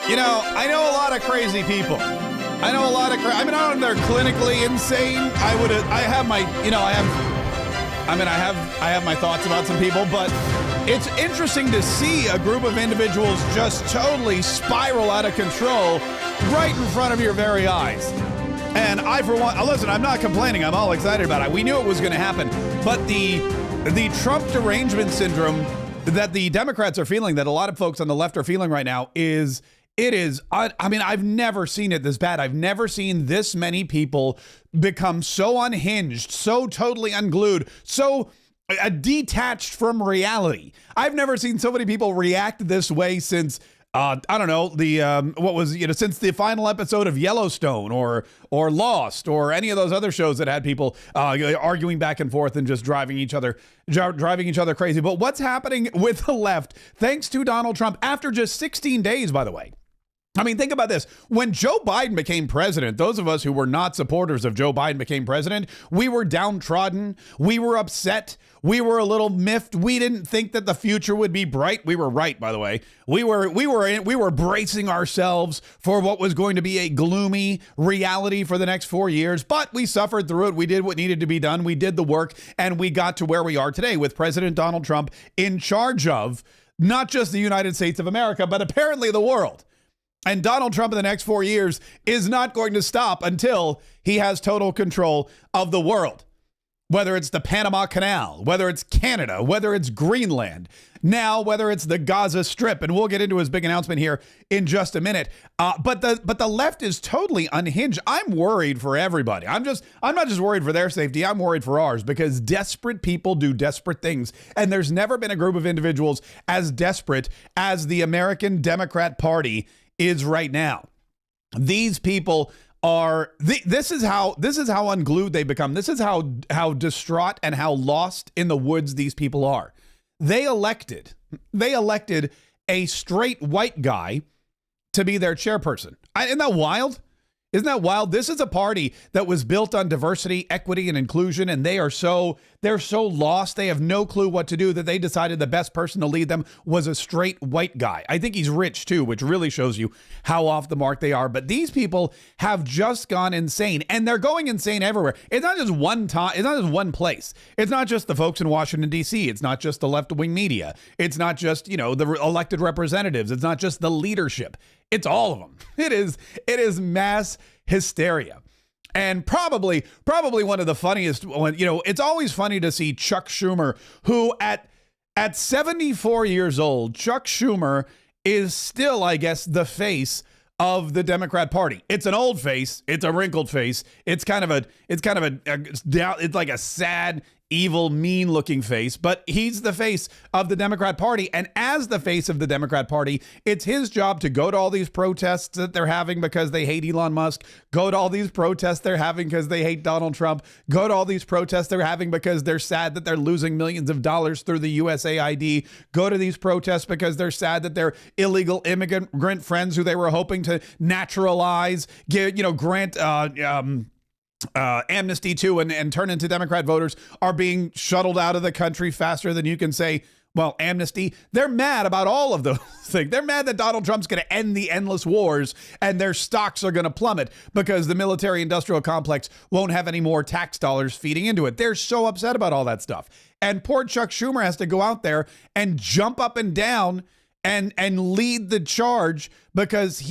I know a lot of crazy people. I know a lot of I don't know if they're clinically insane. I have my, I have my thoughts about some people, but it's interesting to see a group of individuals just totally spiral out of control right in front of your very eyes. And I, for one, listen, I'm not complaining. I'm all excited about it. We knew it was going to happen. But the Trump derangement syndrome that the Democrats are feeling, that a lot of folks on the left are feeling right now, I've never seen it this bad. I've never seen this many people become so unhinged, so totally unglued, so detached from reality. I've never seen so many people react this way since since the final episode of Yellowstone or Lost or any of those other shows that had people arguing back and forth and just driving each other crazy. But what's happening with the left, thanks to Donald Trump, after just 16 days, by the way. I mean, think about this. When Joe Biden became president, those of us who were not supporters of Joe Biden became president, we were downtrodden. We were upset. We were a little miffed. We didn't think that the future would be bright. We were right, by the way. We were bracing ourselves for what was going to be a gloomy reality for the next 4 years, but we suffered through it. We did what needed to be done. We did the work, and we got to where we are today with President Donald Trump in charge of not just the United States of America, but apparently the world. And Donald Trump in the next 4 years is not going to stop until he has total control of the world. Whether it's the Panama Canal, whether it's Canada, whether it's Greenland, now whether it's the Gaza Strip, and we'll get into his big announcement here in just a minute. But the left is totally unhinged. I'm worried for everybody. I'm not just worried for their safety. I'm worried for ours, because desperate people do desperate things, and there's never been a group of individuals as desperate as the American Democrat Party is right now. These people are this is how unglued they become. This is how distraught and how lost in the woods these people are. They elected a straight white guy to be their chairperson. Isn't that wild? Isn't that wild? This is a party that was built on diversity, equity, and inclusion, and they're so lost. They have no clue what to do that they decided the best person to lead them was a straight white guy. I think he's rich too, which really shows you how off the mark they are. But these people have just gone insane, and they're going insane everywhere. It's not just one time. It's not just one place. It's not just the folks in Washington, D.C. It's not just the left-wing media. It's not just, the elected representatients. It's not just the leadership. It's all of them. It is mass hysteria. And probably one of the funniest, it's always funny to see Chuck Schumer, who at 74 years old, Chuck Schumer is still, I guess, the face of the Democrat Party. It's an old face. It's a wrinkled face. It's like a sad, evil, mean-looking face, but he's the face of the Democrat Party. And as the face of the Democrat Party, it's his job to go to all these protests that they're having because they hate Elon Musk, go to all these protests they're having because they hate Donald Trump, go to all these protests they're having because they're sad that they're losing millions of dollars through the USAID, go to these protests because they're sad that their illegal immigrant friends who they were hoping to naturalize, grant amnesty to and turn into Democrat voters are being shuttled out of the country faster than you can say, well, amnesty. They're mad about all of those things. They're mad that Donald Trump's going to end the endless wars and their stocks are going to plummet because the military industrial complex won't have any more tax dollars feeding into it. They're so upset about all that stuff. And poor Chuck Schumer has to go out there and jump up and down and lead the charge because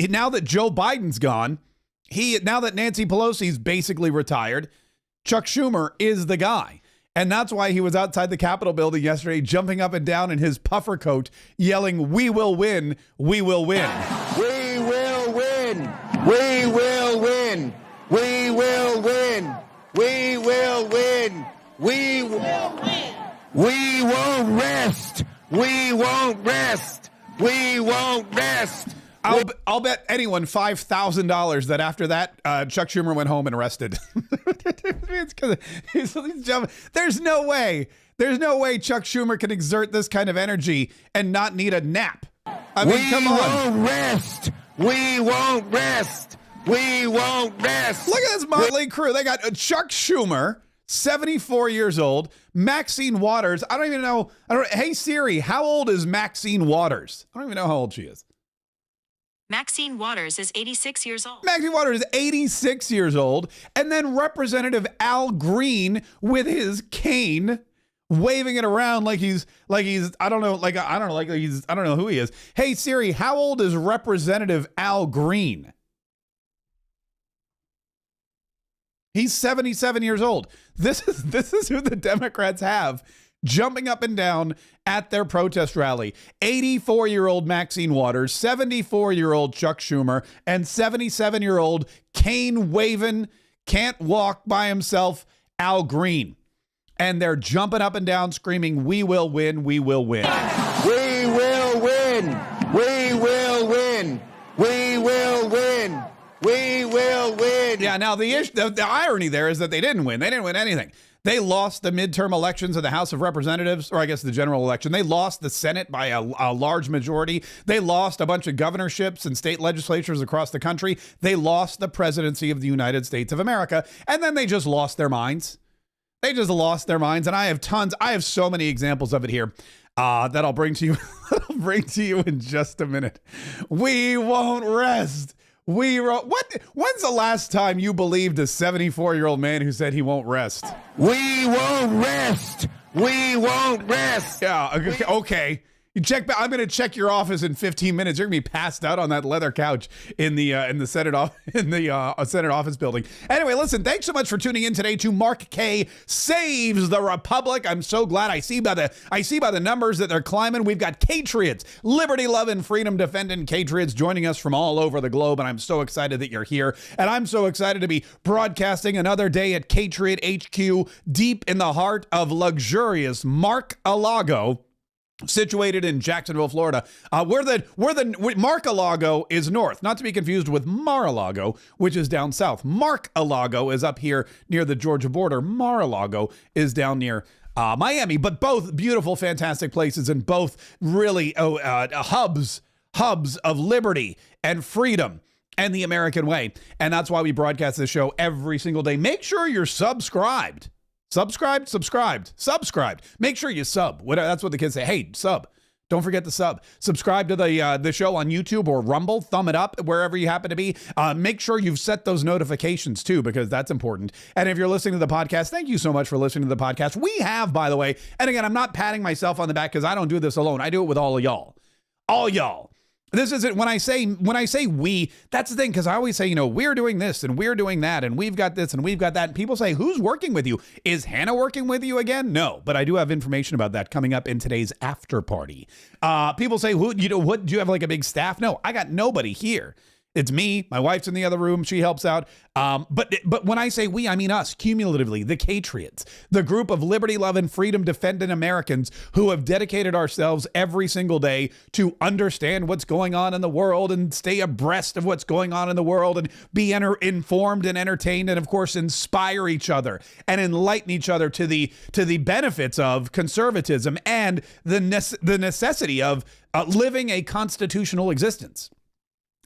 now that Joe Biden's gone, now that Nancy Pelosi's basically retired, Chuck Schumer is the guy. And that's why he was outside the Capitol building yesterday, jumping up and down in his puffer coat, yelling, "We will win. We will win. We will win. We will win. We will win. We will win. We will win. We won't rest. We won't rest. We won't rest." I'll bet anyone $5,000 that after that, Chuck Schumer went home and rested. It's 'cause he's jumping. There's no way Chuck Schumer can exert this kind of energy and not need a nap. I mean, come on. We won't rest. We won't rest. We won't rest. Look at this motley crew. They got Chuck Schumer, 74 years old, Maxine Waters. I don't even know. Hey, Siri, how old is Maxine Waters? I don't even know how old she is. Maxine Waters is 86 years old. Maxine Waters is 86 years old. And then Representative Al Green with his cane waving it around like he's I don't know who he is. Hey Siri, how old is Representative Al Green? He's 77 years old. This is who the Democrats have jumping up and down at their protest rally. 84-year-old Maxine Waters, 74-year-old Chuck Schumer, and 77-year-old cane waving, can't walk by himself Al Green. And they're jumping up and down screaming, "We will win, we will win." We will win. We will win. We will win. We will win. Yeah, now the irony there is that they didn't win. They didn't win anything. They lost the midterm elections of the House of Representatives, or I guess the general election. They lost the Senate by a large majority. They lost a bunch of governorships and state legislatures across the country. They lost the presidency of the United States of America. And then they just lost their minds. They just lost their minds. And I have so many examples of it here that I'll bring to you. I'll bring to you in just a minute. We won't rest. When's the last time you believed a 74-year-old man who said he won't rest? We won't rest. We won't rest. Yeah, okay. You check back. I'm going to check your office in 15 minutes. You're going to be passed out on that leather couch in the Senate Senate office building. Anyway, listen, thanks so much for tuning in today to Mark Kaye Saves the Republic. I'm so glad I see by the numbers that they're climbing. We've got Katriots, liberty loving, freedom defending Katriots joining us from all over the globe, and I'm so excited that you're here. And I'm so excited to be broadcasting another day at Katriot HQ, deep in the heart of luxurious Mar-a-Lago, situated in Jacksonville, Florida, where Mar-a-Lago is north, not to be confused with Mar-a-Lago, which is down south. Mar-a-Lago is up here near the Georgia border. Mar-a-Lago is down near Miami, but both beautiful, fantastic places, and both really hubs of liberty and freedom and the American way. And that's why we broadcast this show every single day. Make sure you're subscribed. Subscribed. Make sure you sub. That's what the kids say. Hey, sub. Don't forget to sub. Subscribe to the show on YouTube or Rumble. Thumb it up wherever you happen to be. Make sure you've set those notifications too, because that's important. And if you're listening to the podcast, thank you so much for listening to the podcast. We have, by the way, and again, I'm not patting myself on the back because I don't do this alone. I do it with all of y'all. All y'all. This isn't when I say we, that's the thing, because I always say, we're doing this and we're doing that and we've got this and we've got that. And people say, who's working with you? Is Hannah working with you again? No, but I do have information about that coming up in today's after party. People say, what do you have like a big staff? No, I got nobody here. It's me. My wife's in the other room. She helps out. But when I say we, I mean us, cumulatively, the Katriots, the group of liberty-loving, freedom-defending Americans who have dedicated ourselves every single day to understand what's going on in the world and stay abreast of what's going on in the world and be informed and entertained and, of course, inspire each other and enlighten each other to the benefits of conservatism and the necessity of living a constitutional existence.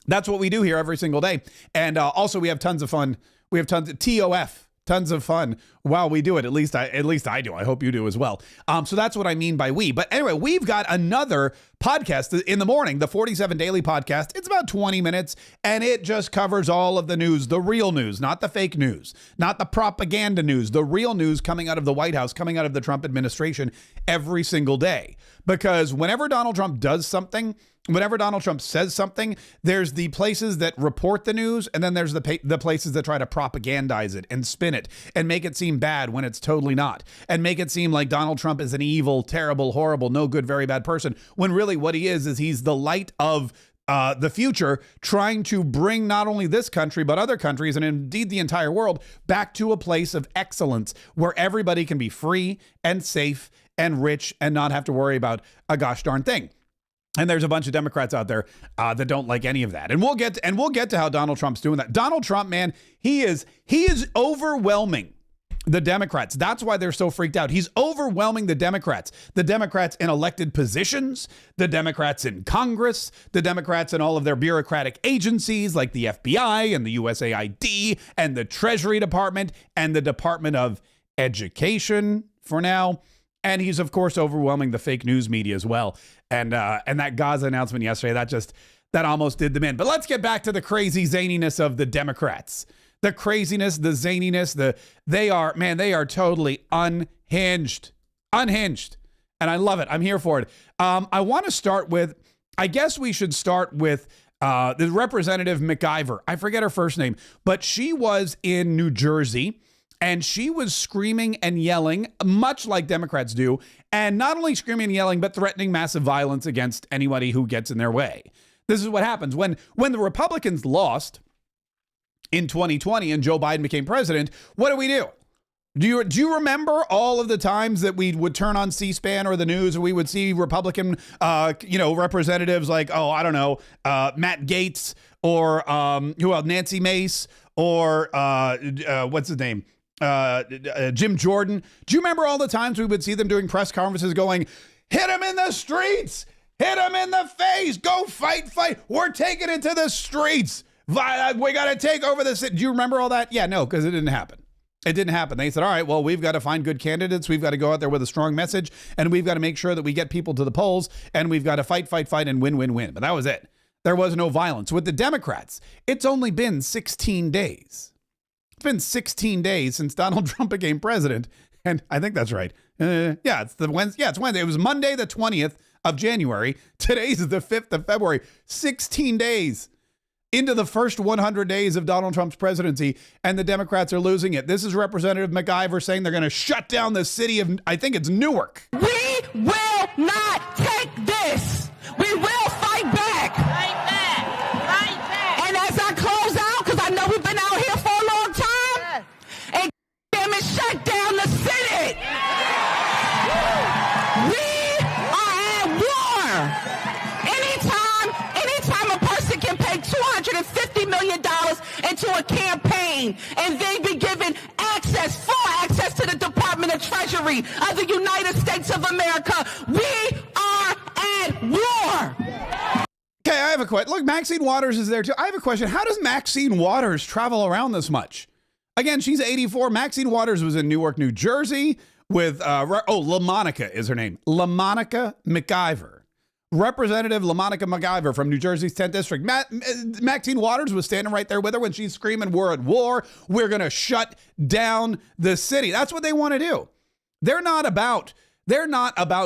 That's what we do here every single day. And also we have tons of fun. We have tons of fun while we do it. At least I do. I hope you do as well. So that's what I mean by we. But anyway, we've got another podcast in the morning, the 47 Daily Podcast. It's about 20 minutes and it just covers all of the news, the real news, not the fake news, not the propaganda news, the real news coming out of the White House, coming out of the Trump administration every single day. Because whenever Donald Trump does something, whenever Donald Trump says something, there's the places that report the news, and then there's the places that try to propagandize it and spin it and make it seem bad when it's totally not, and make it seem like Donald Trump is an evil, terrible, horrible, no good, very bad person, when really what he is he's the light of the future, trying to bring not only this country, but other countries, and indeed the entire world, back to a place of excellence where everybody can be free and safe and rich and not have to worry about a gosh darn thing. And there's a bunch of Democrats out there that don't like any of that. And we'll get to how Donald Trump's doing that. Donald Trump, man, he is overwhelming the Democrats. That's why they're so freaked out. He's overwhelming the Democrats in elected positions, the Democrats in Congress, the Democrats in all of their bureaucratic agencies like the FBI and the USAID and the Treasury Department and the Department of Education for now. And he's, of course, overwhelming the fake news media as well. And that Gaza announcement yesterday, that almost did them in. But let's get back to the crazy zaniness of the Democrats. The craziness, the zaniness, they are totally unhinged. Unhinged. And I love it. I'm here for it. I want to start with, I guess we should start with the Representative McIver. I forget her first name, but she was in New Jersey and she was screaming and yelling, much like Democrats do, and not only screaming and yelling, but threatening massive violence against anybody who gets in their way. This is what happens when the Republicans lost in 2020 and Joe Biden became president. What do? Do you remember all of the times that we would turn on C-SPAN or the news and we would see Republican, representatives like, Matt Gaetz or who else? Nancy Mace or what's his name? Jim Jordan. Do you remember all the times we would see them doing press conferences going, hit him in the streets, hit him in the face, go fight. We're taking it to the streets. We got to take over the city. Do you remember all that? Yeah, no, because it didn't happen. It didn't happen. They said, all right, well, we've got to find good candidates. We've got to go out there with a strong message, and we've got to make sure that we get people to the polls, and we've got to fight, and win. But that was it. There was no violence. With the Democrats, it's only been 16 days. It's been 16 days since Donald Trump became president, and I think that's right. It's Wednesday. Yeah, it's Wednesday. It was Monday, the 20th of January. Today's the 5th of February. 16 days into the first 100 days of Donald Trump's presidency, and the Democrats are losing it. This is Representative McIver saying they're going to shut down the city of, I think it's Newark. We will not take this. We will fight back. Fight back. And as I close out, because I know we've been out here for a long time, and damn it, shut down the city. We are at war. Anytime a person can pay $250 million into a campaign and they be given full access to the Department of Treasury of the United States of America, we are at war. Okay, I have a question. Look, Maxine Waters is there too. I have a question. How does Maxine Waters travel around this much? Again, she's 84. Maxine Waters was in Newark, New Jersey with, LaMonica is her name. LaMonica McIver. Representative LaMonica McIver from New Jersey's 10th District. Maxine Waters was standing right there with her when she's screaming, we're at war. We're going to shut down the city. That's what they want to do. They're not about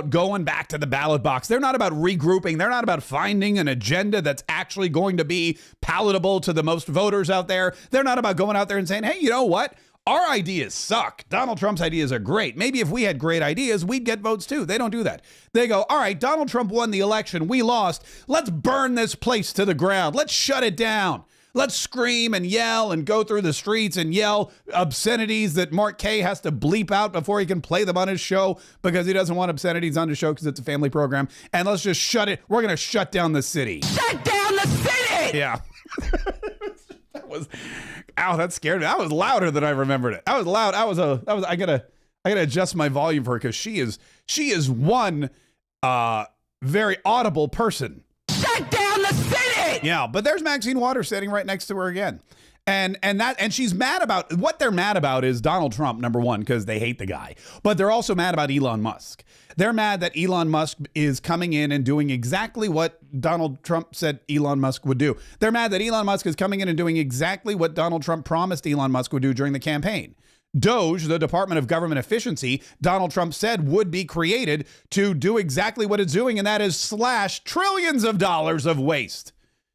going back to the ballot box. They're not about regrouping. They're not about finding an agenda that's actually going to be palatable to the most voters out there. They're not about going out there and saying, hey, you know what? Our ideas suck. Donald Trump's ideas are great. Maybe if we had great ideas, we'd get votes too. They don't do that. They go, all right, Donald Trump won the election. We lost. Let's burn this place to the ground. Let's shut it down. Let's scream and yell and go through the streets and yell obscenities that Mark Kaye has to bleep out before he can play them on his show because he doesn't want obscenities on his show because it's a family program. And let's just shut it. We're going to shut down the city. Shut down the city. Yeah. That scared me. That was louder than I remembered it. That was loud. I gotta adjust my volume for her because she is one very audible person. Shut down the city. Yeah, but there's Maxine Waters sitting right next to her again. And she's mad about what they're mad about is Donald Trump, number one, because they hate the guy. But they're also mad about Elon Musk. They're mad that Elon Musk is coming in and doing exactly what Donald Trump said Elon Musk would do. They're mad that Elon Musk is coming in and doing exactly what Donald Trump promised Elon Musk would do during the campaign. DOGE, the Department of Government Efficiency, Donald Trump said would be created to do exactly what it's doing, and that is slash trillions of dollars of waste.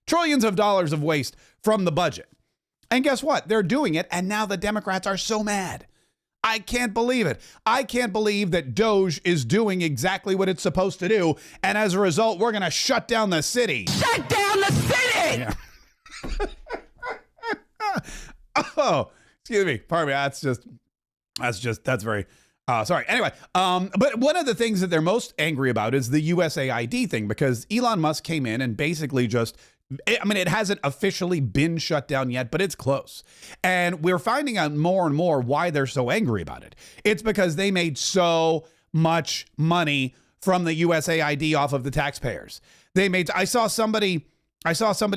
Trillions of dollars of waste from the budget. And guess what? They're doing it, and now the Democrats are so mad. I can't believe it. I can't believe that DOGE is doing exactly what it's supposed to do, and as a result, we're going to shut down the city. Shut down the city! Yeah. Oh, excuse me. Pardon me. That's very... sorry. Anyway, but one of the things that they're most angry about is the USAID thing, because Elon Musk came in and basically it hasn't officially been shut down yet, but it's close. And we're finding out more and more why they're so angry about it. It's because they made so much money from the USAID off of the taxpayers. I saw somebody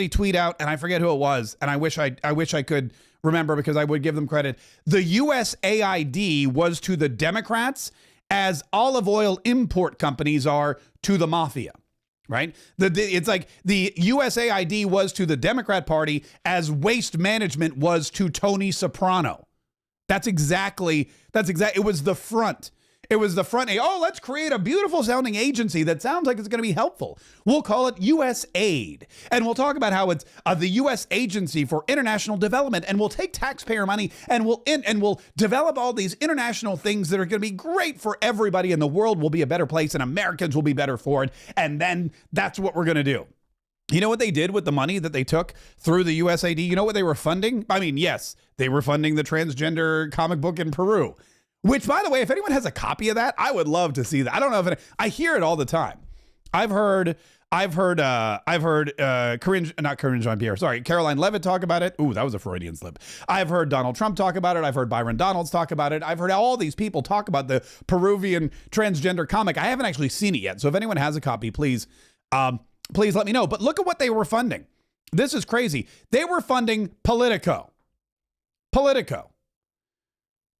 tweet out, and I forget who it was, and I wish I could remember because I would give them credit. The USAID was to the Democrats as olive oil import companies are to the mafia. right? It's like the USAID was to the Democrat Party as waste management was to Tony Soprano. It was the front. It was the front. Oh, let's create a beautiful sounding agency that sounds like it's going to be helpful. We'll call it USAID. And we'll talk about how it's the U.S. Agency for International Development. And we'll take taxpayer money and we'll develop all these international things that are going to be great for everybody, and the world will be a better place and Americans will be better for it. And then that's what we're going to do. You know what they did with the money that they took through the USAID? You know what they were funding? I mean, yes, they were funding the transgender comic book in Peru. Which, by the way, if anyone has a copy of that, I would love to see that. I don't know if I hear it all the time. I've heard Caroline Levitt talk about it. Ooh, that was a Freudian slip. I've heard Donald Trump talk about it. I've heard Byron Donalds talk about it. I've heard all these people talk about the Peruvian transgender comic. I haven't actually seen it yet. So if anyone has a copy, please let me know. But look at what they were funding. This is crazy. They were funding Politico,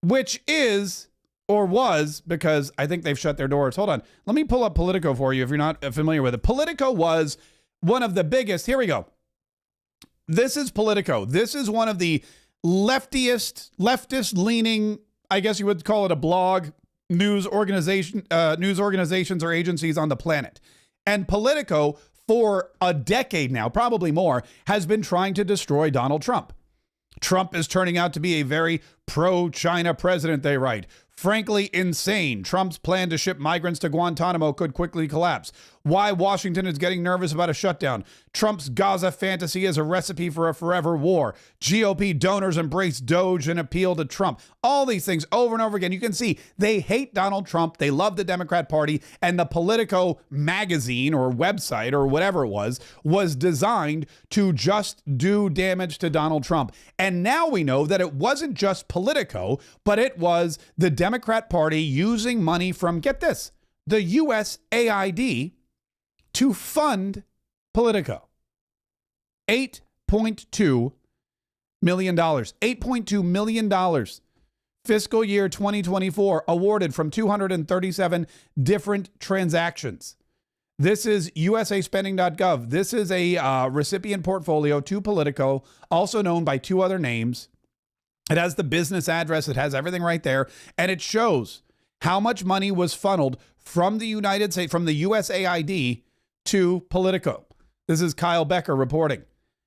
which is, or was, because I think they've shut their doors. Hold on. Let me pull up Politico for you if you're not familiar with it. Politico was one of the biggest. Here we go. This is Politico. This is one of the leftist leaning, I guess you would call it a blog, news organizations or agencies on the planet. And Politico, for a decade now, probably more, has been trying to destroy Donald Trump. Trump is turning out to be a very pro-China president, they write. Frankly, insane. Trump's plan to ship migrants to Guantanamo could quickly collapse. Why Washington is getting nervous about a shutdown. Trump's Gaza fantasy is a recipe for a forever war. GOP donors embrace Doge and appeal to Trump. All these things over and over again. You can see they hate Donald Trump. They love the Democrat Party. And the Politico magazine or website or whatever it was designed to just do damage to Donald Trump. And now we know that it wasn't just Politico, but it was the Democrat Party using money from, get this, the USAID to fund Politico. $8.2 million. $8.2 million. Fiscal year 2024 awarded from 237 different transactions. This is usaspending.gov. This is a recipient portfolio to Politico, also known by two other names. It has the business address. It has everything right there. And it shows how much money was funneled from the United States, from the USAID to Politico. This is Kyle Becker reporting.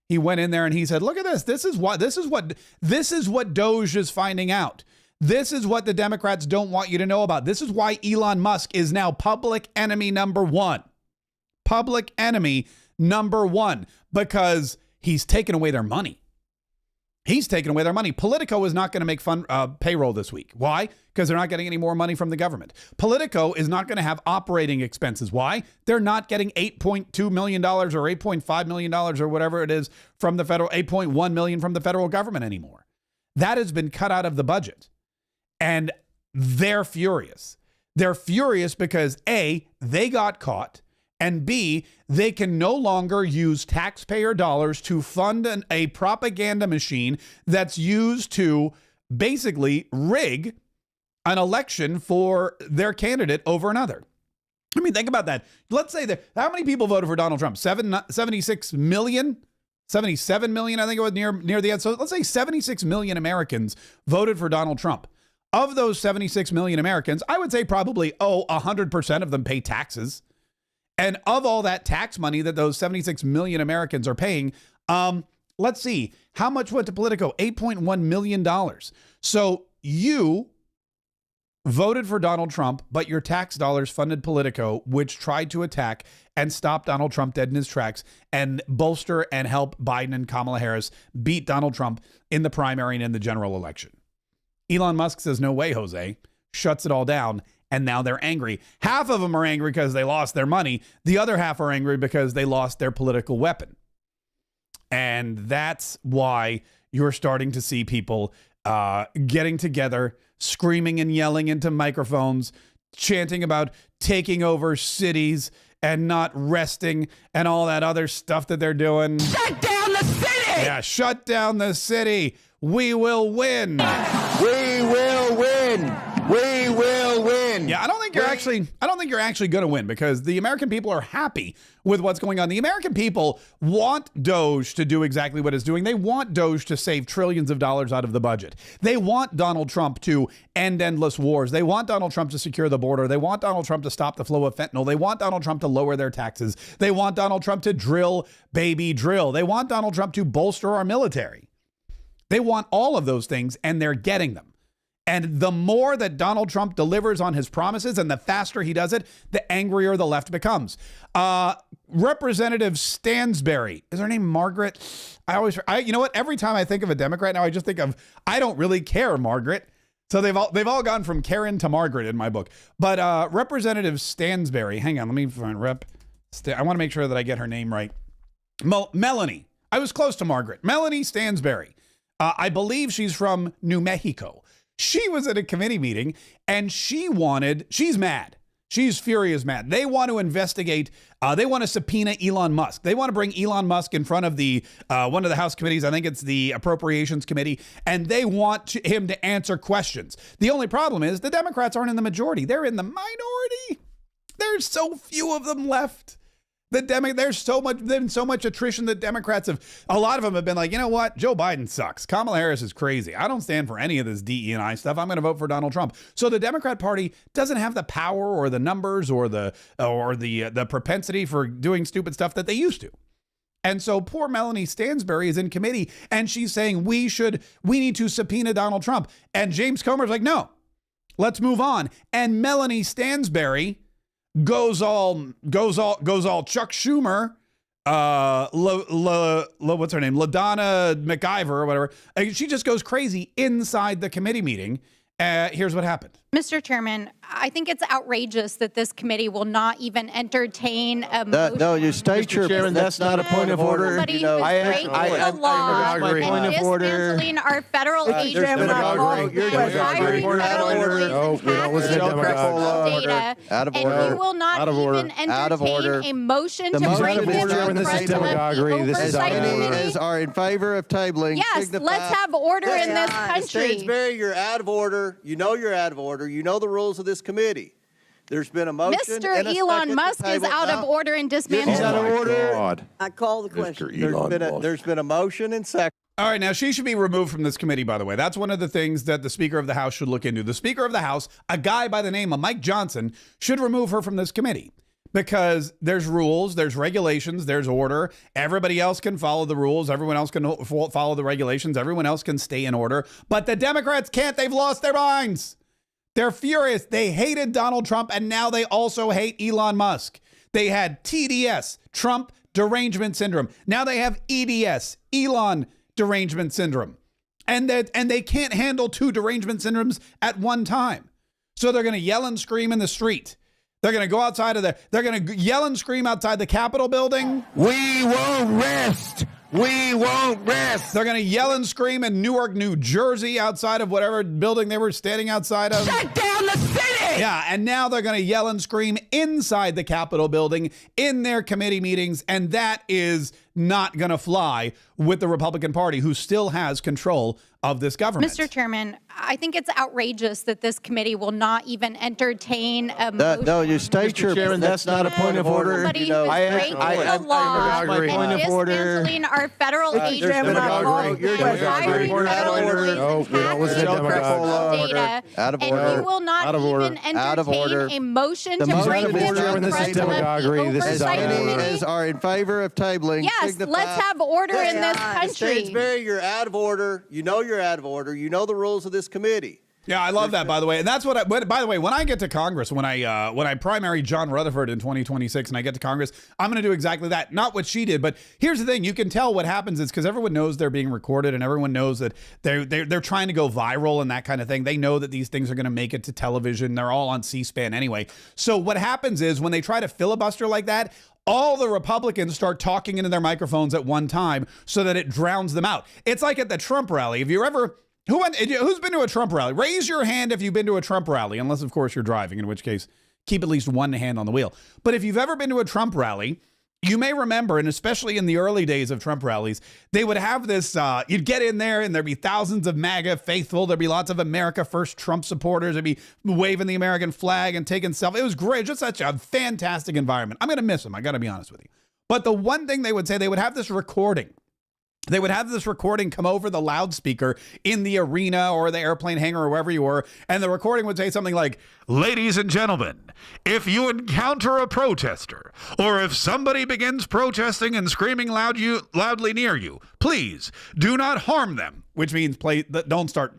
He went in there and he said, look at this. This is what Doge is finding out. This is what the Democrats don't want you to know about. This is why Elon Musk is now public enemy number one. Public enemy number one, because he's taken away their money. He's taken away their money. Politico is not going to make payroll this week. Why? Because they're not getting any more money from the government. Politico is not going to have operating expenses. Why? They're not getting $8.2 million or $8.5 million or whatever it is from the federal, $8.1 million from the federal government anymore. That has been cut out of the budget. And they're furious. They're furious because A, they got caught. And B, they can no longer use taxpayer dollars to fund a propaganda machine that's used to basically rig an election for their candidate over another. I mean, think about that. Let's say that how many people voted for Donald Trump? 76 million? 77 million, I think it was near the end. So let's say 76 million Americans voted for Donald Trump. Of those 76 million Americans, I would say probably, 100% of them pay taxes. And of all that tax money that those 76 million Americans are paying, let's see, how much went to Politico? $8.1 million. So you voted for Donald Trump, but your tax dollars funded Politico, which tried to attack and stop Donald Trump dead in his tracks and bolster and help Biden and Kamala Harris beat Donald Trump in the primary and in the general election. Elon Musk says, no way, Jose, shuts it all down. And now they're angry. Half of them are angry because they lost their money. The other half are angry because they lost their political weapon. And that's why you're starting to see people getting together, screaming and yelling into microphones, chanting about taking over cities and not resting and all that other stuff that they're doing. Shut down the city! Yeah, shut down the city. We will win. We will win. We will win. Yeah, I don't think think you're actually going to win, because the American people are happy with what's going on. The American people want Doge to do exactly what it's doing. They want Doge to save trillions of dollars out of the budget. They want Donald Trump to end endless wars. They want Donald Trump to secure the border. They want Donald Trump to stop the flow of fentanyl. They want Donald Trump to lower their taxes. They want Donald Trump to drill, baby, drill. They want Donald Trump to bolster our military. They want all of those things, and they're getting them. And the more that Donald Trump delivers on his promises and the faster he does it, the angrier the left becomes. Representative Stansberry, is her name Margaret? You know what? Every time I think of a Democrat now, I just think of, I don't really care, Margaret. So they've all gone from Karen to Margaret in my book. But Representative Stansberry, hang on, let me find I want to make sure that I get her name right. Melanie. I was close to Margaret. Melanie Stansberry. I believe she's from New Mexico. She was at a committee meeting and she's mad. She's furious mad. They want to investigate. They want to subpoena Elon Musk. They want to bring Elon Musk in front of the one of the House committees. I think it's the Appropriations Committee. And they want him to answer questions. The only problem is the Democrats aren't in the majority. They're in the minority. There's so few of them left. There's been so much attrition that Democrats a lot of them have been like, you know what? Joe Biden sucks. Kamala Harris is crazy. I don't stand for any of this DE&I stuff. I'm going to vote for Donald Trump. So the Democrat Party doesn't have the power or the numbers or the propensity for doing stupid stuff that they used to. And so poor Melanie Stansberry is in committee and she's saying we need to subpoena Donald Trump. And James Comer's like, no, let's move on. And Melanie Stansberry goes all Chuck Schumer, what's her name? LaDonna McIver or whatever. She just goes crazy inside the committee meeting. Here's what happened. Mr. Chairman, I think it's outrageous that this committee will not even entertain a motion. No, you state your, that's not a point of order. Somebody You know, who's breaking the law agree. and dismantling our federal agents. You're out of order. No, we don't listen to demagogues. Data, Out of and order. you will not Out of order. even Out of order. entertain a motion The to motion bring of this order, in and this is front of the demagoguery. This is oversight out of order. committee. Are in favor of tabling. Yes, signify. let's have order in this country. Stansberry, you're out of order. You know you're out of order. You know the rules of this committee. There's been a motion. Mr. and a Elon second to Musk is table. out of No. order and He's dismantling. out of order. God. I call the question. Mr. Elon Musk. There's been a motion and second. All right, now she should be removed from this committee, by the way. That's one of the things that the Speaker of the House should look into. The Speaker of the House, a guy by the name of Mike Johnson, should remove her from this committee because there's rules, there's regulations, there's order. Everybody else can follow the rules. Everyone else can follow the regulations. Everyone else can stay in order. But the Democrats can't. They've lost their minds. They're furious. They hated Donald Trump, and now they also hate Elon Musk. They had TDS, Trump derangement syndrome. Now they have EDS, Elon derangement syndrome. And they can't handle two derangement syndromes at one time. So they're going to yell and scream in the street. They're going to go outside of they're going to yell and scream outside the Capitol building. We won't rest. We won't rest. They're going to yell and scream in Newark, New Jersey, outside of whatever building they were standing outside of. Shut down the city! Yeah, and now they're going to yell and scream inside the Capitol building in their committee meetings, and that is not going to fly with the Republican Party, who still has control of this government. Mr. Chairman, I think it's outrageous that this committee will not even entertain a motion. No, you state your, that's not a point of order. Somebody You know, who's breaking the law agree. and Point of order. dismantling our federal agents. demagoguery. You're hiring We're out of federal order. agents No, we don't listen to access demagogues. data, Out of and order. you will not Out of order. even Out of order. entertain a motion The to motion bring of this order, in and this front is of the demagoguery. This is oversight out of order. committee. Are in favor of tabling. Yes, signify. let's have order in this country. Stansberry, you're out of order. You know you're out of order. You know the rules of this committee. Yeah, I love that, by the way. And that's what by the way, when I get to Congress, when I primary John Rutherford in 2026 and I get to Congress, I'm going to do exactly that. Not what she did, but here's the thing. You can tell what happens is because everyone knows they're being recorded and everyone knows that they're trying to go viral and that kind of thing. They know that these things are going to make it to television. They're all on C-SPAN anyway. So what happens is when they try to filibuster like that, all the Republicans start talking into their microphones at one time so that it drowns them out. It's like at the Trump rally. If you ever... Who's been to a Trump rally? Raise your hand if you've been to a Trump rally, unless, of course, you're driving, in which case, keep at least one hand on the wheel. But if you've ever been to a Trump rally, You may remember, and especially in the early days of Trump rallies, they would have this, you'd get in there and there'd be thousands of MAGA faithful. There'd be lots of America First Trump supporters. There'd be waving the American flag and taking selfies. It was great. Just such a fantastic environment. I'm going to miss them. I got to be honest with you. But the one thing they would say, they would have this recording. They would have this recording come over the loudspeaker in the arena or the airplane hangar or wherever you were, and the recording would say something like, "Ladies and gentlemen, if you encounter a protester, or if somebody begins protesting and screaming loudly near you, please do not harm them," which means don't start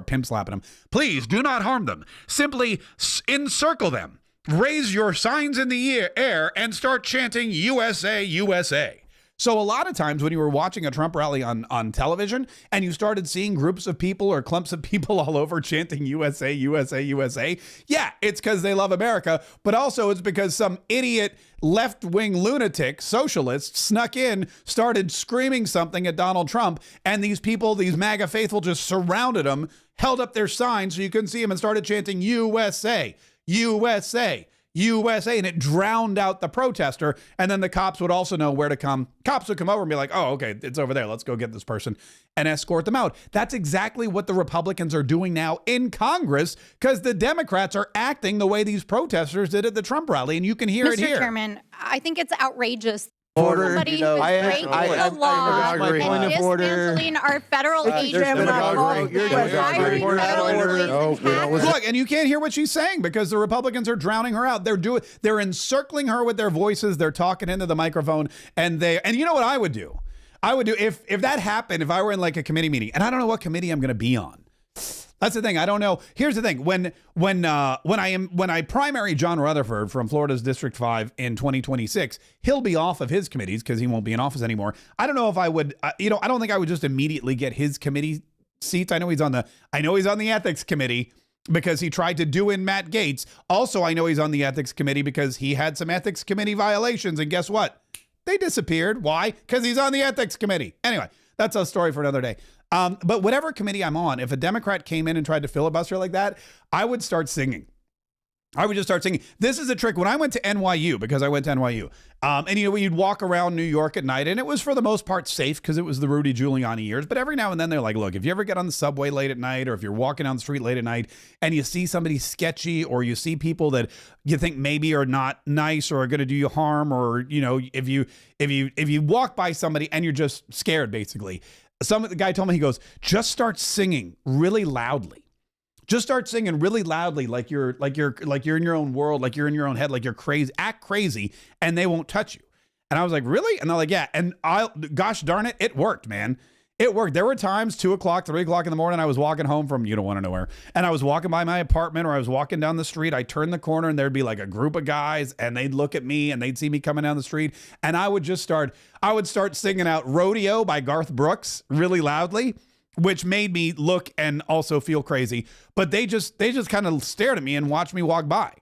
pimp slapping them. "Please do not harm them. Simply encircle them. Raise your signs in the air and start chanting USA, USA." So a lot of times when you were watching a Trump rally on television and you started seeing groups of people or clumps of people all over chanting USA, USA, USA, yeah, it's because they love America, but also it's because some idiot left-wing lunatic socialist snuck in, started screaming something at Donald Trump, and these people, these MAGA faithful, just surrounded him, held up their signs so you couldn't see him, and started chanting USA, USA, USA, and it drowned out the protester. And then the cops would also know where to come. Cops would come over and be like, "Oh, okay, it's over there. Let's go get this person," and escort them out. That's exactly what the Republicans are doing now in Congress, because the Democrats are acting the way these protesters did at the Trump rally, and you can hear it Mr. here. Chairman, I think it's outrageous. Order. Somebody You know, who's breaking the law agree. Point and of order. dismantling our federal There's agencies been a vote. You're and hiring Point of federal order. police No, and we don't listen. Look, and you can't hear what she's saying because the Republicans are drowning her out. They're encircling her with their voices. They're talking into the microphone, and you know what I would do? I would do if that happened, if I were in like a committee meeting, and I don't know what committee I'm going to be on. That's the thing. I don't know. Here's the thing. When I primary John Rutherford from Florida's District 5 in 2026, he'll be off of his committees because he won't be in office anymore. I don't know if I would, I don't think I would just immediately get his committee seats. I know he's on the ethics committee because he tried to do in Matt Gaetz. Also, I know he's on the ethics committee because he had some ethics committee violations. And guess what? They disappeared. Why? Because he's on the ethics committee. Anyway, that's a story for another day. But whatever committee I'm on, if a Democrat came in and tried to filibuster like that, I would start singing. I would just start singing. This is a trick. When I went to NYU, because I went to NYU, and you'd walk around New York at night, and it was for the most part safe because it was the Rudy Giuliani years. But every now and then they're like, look, if you ever get on the subway late at night, or if you're walking down the street late at night and you see somebody sketchy, or you see people that you think maybe are not nice or are going to do you harm, or if you walk by somebody and you're just scared, basically. The guy told me, he goes, just start singing really loudly. Just start singing really loudly, like you're in your own world, like you're in your own head, like you're crazy, act crazy, and they won't touch you. And I was like, really? And they're like, yeah. And gosh darn it, it worked, man. It worked. There were times 2 o'clock, 3 o'clock in the morning, I was walking home from you don't want to know where, and I was walking by my apartment, or I was walking down the street. I turned the corner and there'd be like a group of guys, and they'd look at me and they'd see me coming down the street, and I would start singing out "Rodeo" by Garth Brooks really loudly, which made me look and also feel crazy. But they just kind of stared at me and watched me walk by.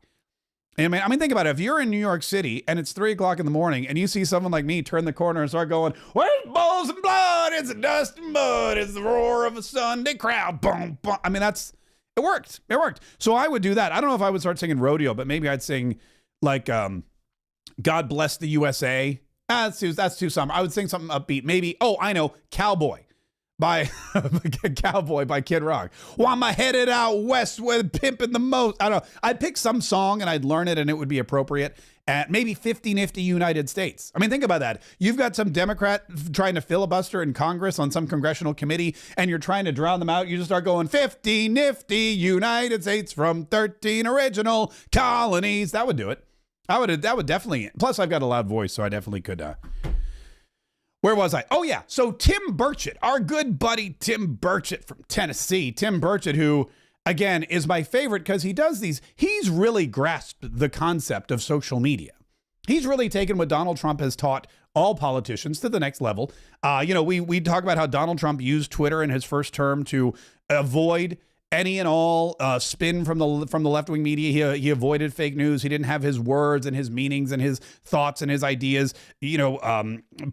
And I mean, think about it. If you're in New York City and it's 3 o'clock in the morning and you see someone like me turn the corner and start going, "Where's balls and blood? It's the dust and mud. It's the roar of a Sunday crowd." Boom, boom. I mean, it worked. It worked. So I would do that. I don't know if I would start singing "Rodeo," but maybe I'd sing like "God Bless the USA." That's too somber. I would sing something upbeat. Maybe, I know, "Cowboy" by Cowboy by Kid Rock. Well, I'm headed out west with pimping the most. I don't know. I'd pick some song and I'd learn it and it would be appropriate. At maybe 50 nifty United States. I mean, think about that. You've got some Democrat trying to filibuster in Congress on some congressional committee, and you're trying to drown them out. You just start going 50 nifty United States from 13 original colonies. That would do it. That would definitely. Plus, I've got a loud voice, so I definitely could. Where was I? Oh, yeah. So Tim Burchett, our good buddy Tim Burchett from Tennessee. Tim Burchett, who, again, is my favorite because he's really grasped the concept of social media. He's really taken what Donald Trump has taught all politicians to the next level. We talk about how Donald Trump used Twitter in his first term to avoid any and all spin from the left-wing media. He avoided fake news. He didn't have his words and his meanings and his thoughts and his ideas,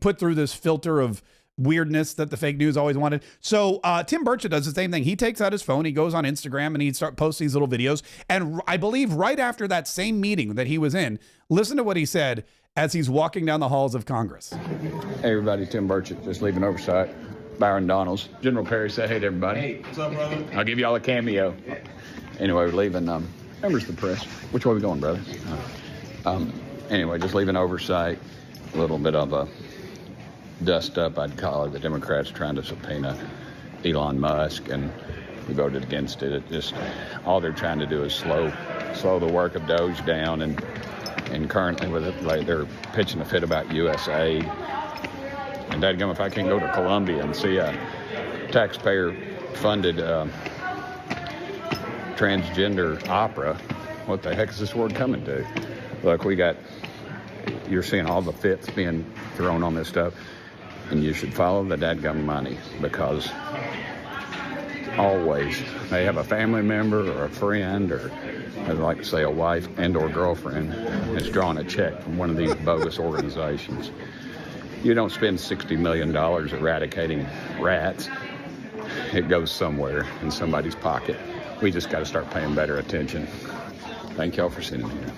put through this filter of weirdness that the fake news always wanted. So Tim Burchett does the same thing. He takes out his phone, he goes on Instagram, and he posts these little videos. And I believe right after that same meeting that he was in, listen to what he said. as he's walking down the halls of Congress. Hey everybody, Tim Burchett, just leaving oversight. Byron Donalds. General Perry said hey to everybody. Hey, what's up, brother? I'll give you all a cameo. Anyway, we're leaving members of the press. Which way are we going, brother? Anyway, just leaving oversight. A little bit of a dust up, I'd call it. The Democrats trying to subpoena Elon Musk, and we voted against it. It just, all they're trying to do is slow the work of Doge down, and currently with it, like, they're pitching a fit about USAID. And dadgum, if I can't go to Colombia and see a taxpayer-funded transgender opera, what the heck is this world coming to? Look, you're seeing all the fits being thrown on this stuff, and you should follow the dadgum money, because always they have a family member or a friend, or I'd like to say a wife and or girlfriend, that's drawing a check from one of these bogus organizations. You don't spend $60 million eradicating rats. It goes somewhere in somebody's pocket. We just got to start paying better attention. Thank y'all for sitting here.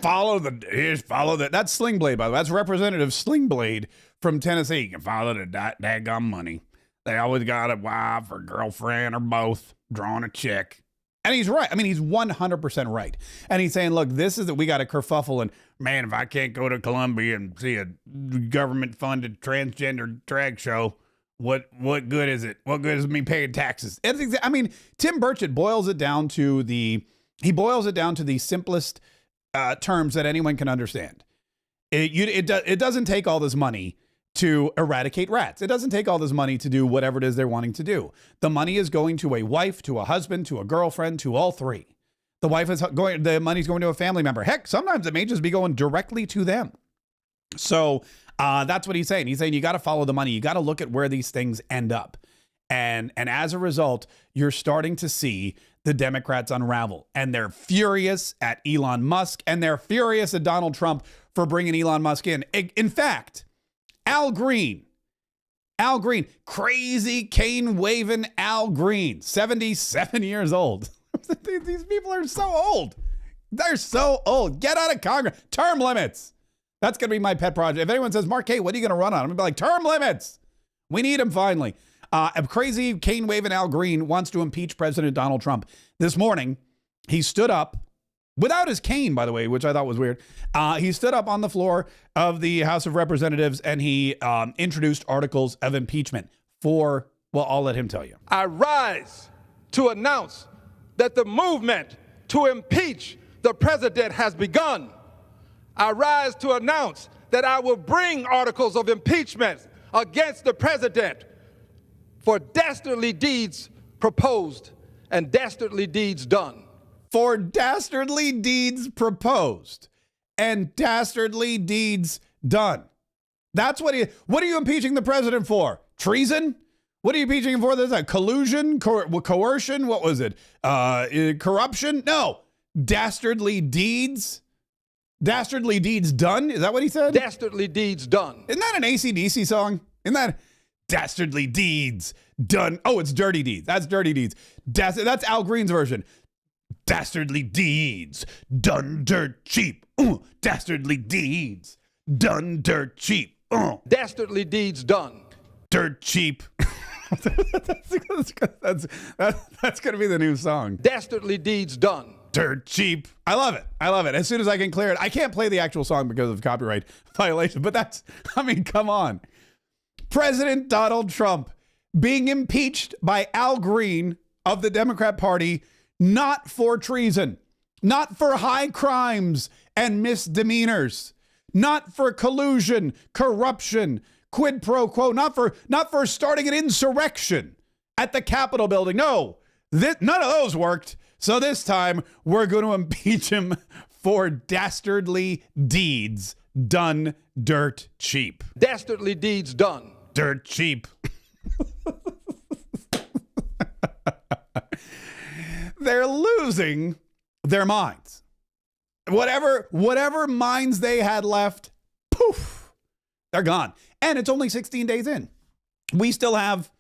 Follow that. That's Sling Blade, by the way. That's Representative Sling Blade from Tennessee. You can follow the daggum money. They always got a wife or girlfriend or both drawing a check. And he's right. I mean, he's 100% right. And he's saying, look, this is that we got a kerfuffle, and man, if I can't go to Colombia and see a government-funded transgender drag show, what good is it? What good is me paying taxes? I mean, Tim Burchett boils it down to the simplest terms that anyone can understand. It doesn't take all this money to eradicate rats. It doesn't take all this money to do whatever it is they're wanting to do. The money is going to a wife, to a husband, to a girlfriend, to all three. The money's going to a family member. Heck, sometimes it may just be going directly to them. So that's what he's saying. He's saying you got to follow the money. You got to look at where these things end up. And as a result, you're starting to see the Democrats unravel. And they're furious at Elon Musk, and they're furious at Donald Trump for bringing Elon Musk in. In fact, Al Green, crazy cane-waving Al Green, 77 years old. These people are so old. They're so old. Get out of Congress. Term limits. That's going to be my pet project. If anyone says, Mark, hey, what are you going to run on? I'm going to be like, term limits. We need them finally. A crazy cane-waving Al Green wants to impeach President Donald Trump. This morning, he stood up, without his cane, by the way, which I thought was weird. He stood up on the floor of the House of Representatives, and he introduced articles of impeachment for, well, I'll let him tell you. I rise to announce that the movement to impeach the president has begun. I rise to announce that I will bring articles of impeachment against the president for dastardly deeds proposed and dastardly deeds done. For dastardly deeds proposed and dastardly deeds done. That's what are you impeaching the president for? Treason? What are you impeaching him for? There's a collusion, coercion. What was it? Corruption? No. Dastardly deeds. Dastardly deeds done. Is that what he said? Dastardly deeds done. Isn't that an AC/DC song? Isn't that dastardly deeds done? Oh, it's dirty deeds. That's dirty deeds. That's Al Green's version. Dastardly deeds done dirt cheap. Dastardly deeds done dirt cheap. Dastardly deeds done dirt cheap. that's going to be the new song. Dastardly deeds done dirt cheap. I love it. As soon as I can clear it. I can't play the actual song because of copyright violation, but come on. President Donald Trump being impeached by Al Green of the Democrat Party, not for treason, not for high crimes and misdemeanors, not for collusion, corruption, quid pro quo, not for starting an insurrection at the Capitol building. No, none of those worked. So this time we're going to impeach him for dastardly deeds done dirt cheap. Dastardly deeds done dirt cheap. They're losing their minds. Whatever minds they had left, poof, they're gone. And it's only 16 days in. We still have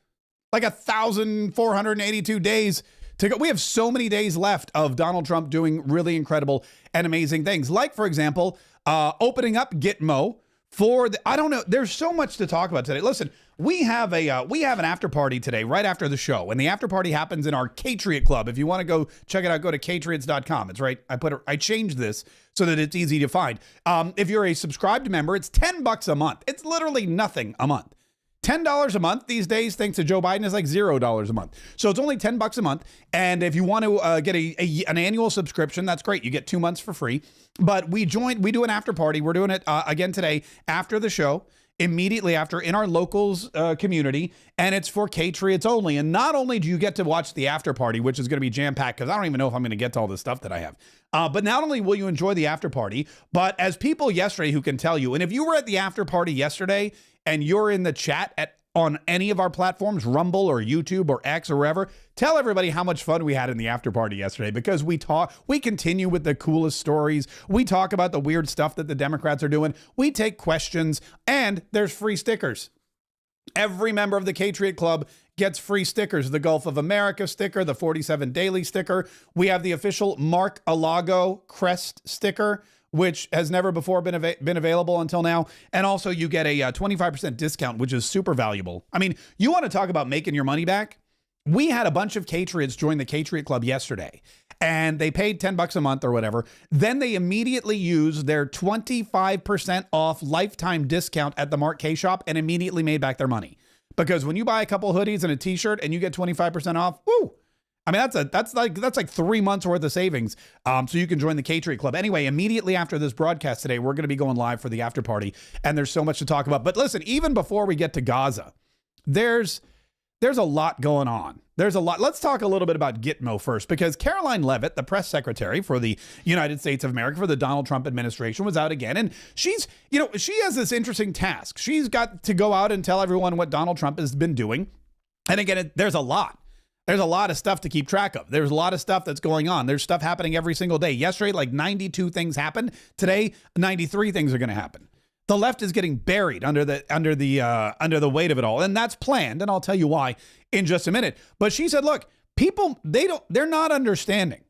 like 1,482 days to go. We have so many days left of Donald Trump doing really incredible and amazing things. Like, for example, opening up Gitmo for the, I don't know. There's so much to talk about today. Listen, we have an after party today, right after the show, and the after party happens in our Katriot Club. If you want to go check it out, go to katriots.com. It's right. I changed this so that it's easy to find. If you're a subscribed member, it's $10 a month. It's literally nothing a month. $10 a month these days, thanks to Joe Biden, is like $0 a month. So it's only $10 a month. And if you want to get an annual subscription, that's great. You get 2 months for free. But we do an after party. We're doing it again today after the show, immediately after, in our locals community. And it's for Katriots only. And not only do you get to watch the after party, which is going to be jam-packed, because I don't even know if I'm going to get to all the stuff that I have. But not only will you enjoy the after party, but as people yesterday who can tell you, and if you were at the after party yesterday, and you're in the chat on any of our platforms, Rumble or YouTube or X or wherever, tell everybody how much fun we had in the after party yesterday, because we continue with the coolest stories. We talk about the weird stuff that the Democrats are doing. We take questions, and there's free stickers. Every member of the Katriot Club gets free stickers. The Gulf of America sticker, the 47 Daily sticker. We have the official Mark Alago crest sticker, which has never before been available until now. And also you get a 25% discount, which is super valuable. I mean, you want to talk about making your money back? We had a bunch of Katriots join the Katriot Club yesterday, and they paid $10 a month or whatever. Then they immediately used their 25% off lifetime discount at the Mark K shop and immediately made back their money. Because when you buy a couple hoodies and a t-shirt and you get 25% off, woo! I mean, that's like 3 months worth of savings. So you can join the Katriot Club. Anyway, immediately after this broadcast today, we're going to be going live for the after party, and there's so much to talk about. But listen, even before we get to Gaza, there's a lot going on. There's a lot. Let's talk a little bit about Gitmo first, because Caroline Leavitt, the press secretary for the United States of America, for the Donald Trump administration, was out again. And she has this interesting task. She's got to go out and tell everyone what Donald Trump has been doing. And again, there's a lot. There's a lot of stuff to keep track of. There's a lot of stuff that's going on. There's stuff happening every single day. Yesterday, like 92 things happened. Today, 93 things are going to happen. The left is getting buried under the weight of it all, and that's planned. And I'll tell you why in just a minute. But she said, "Look, people, they're not understanding.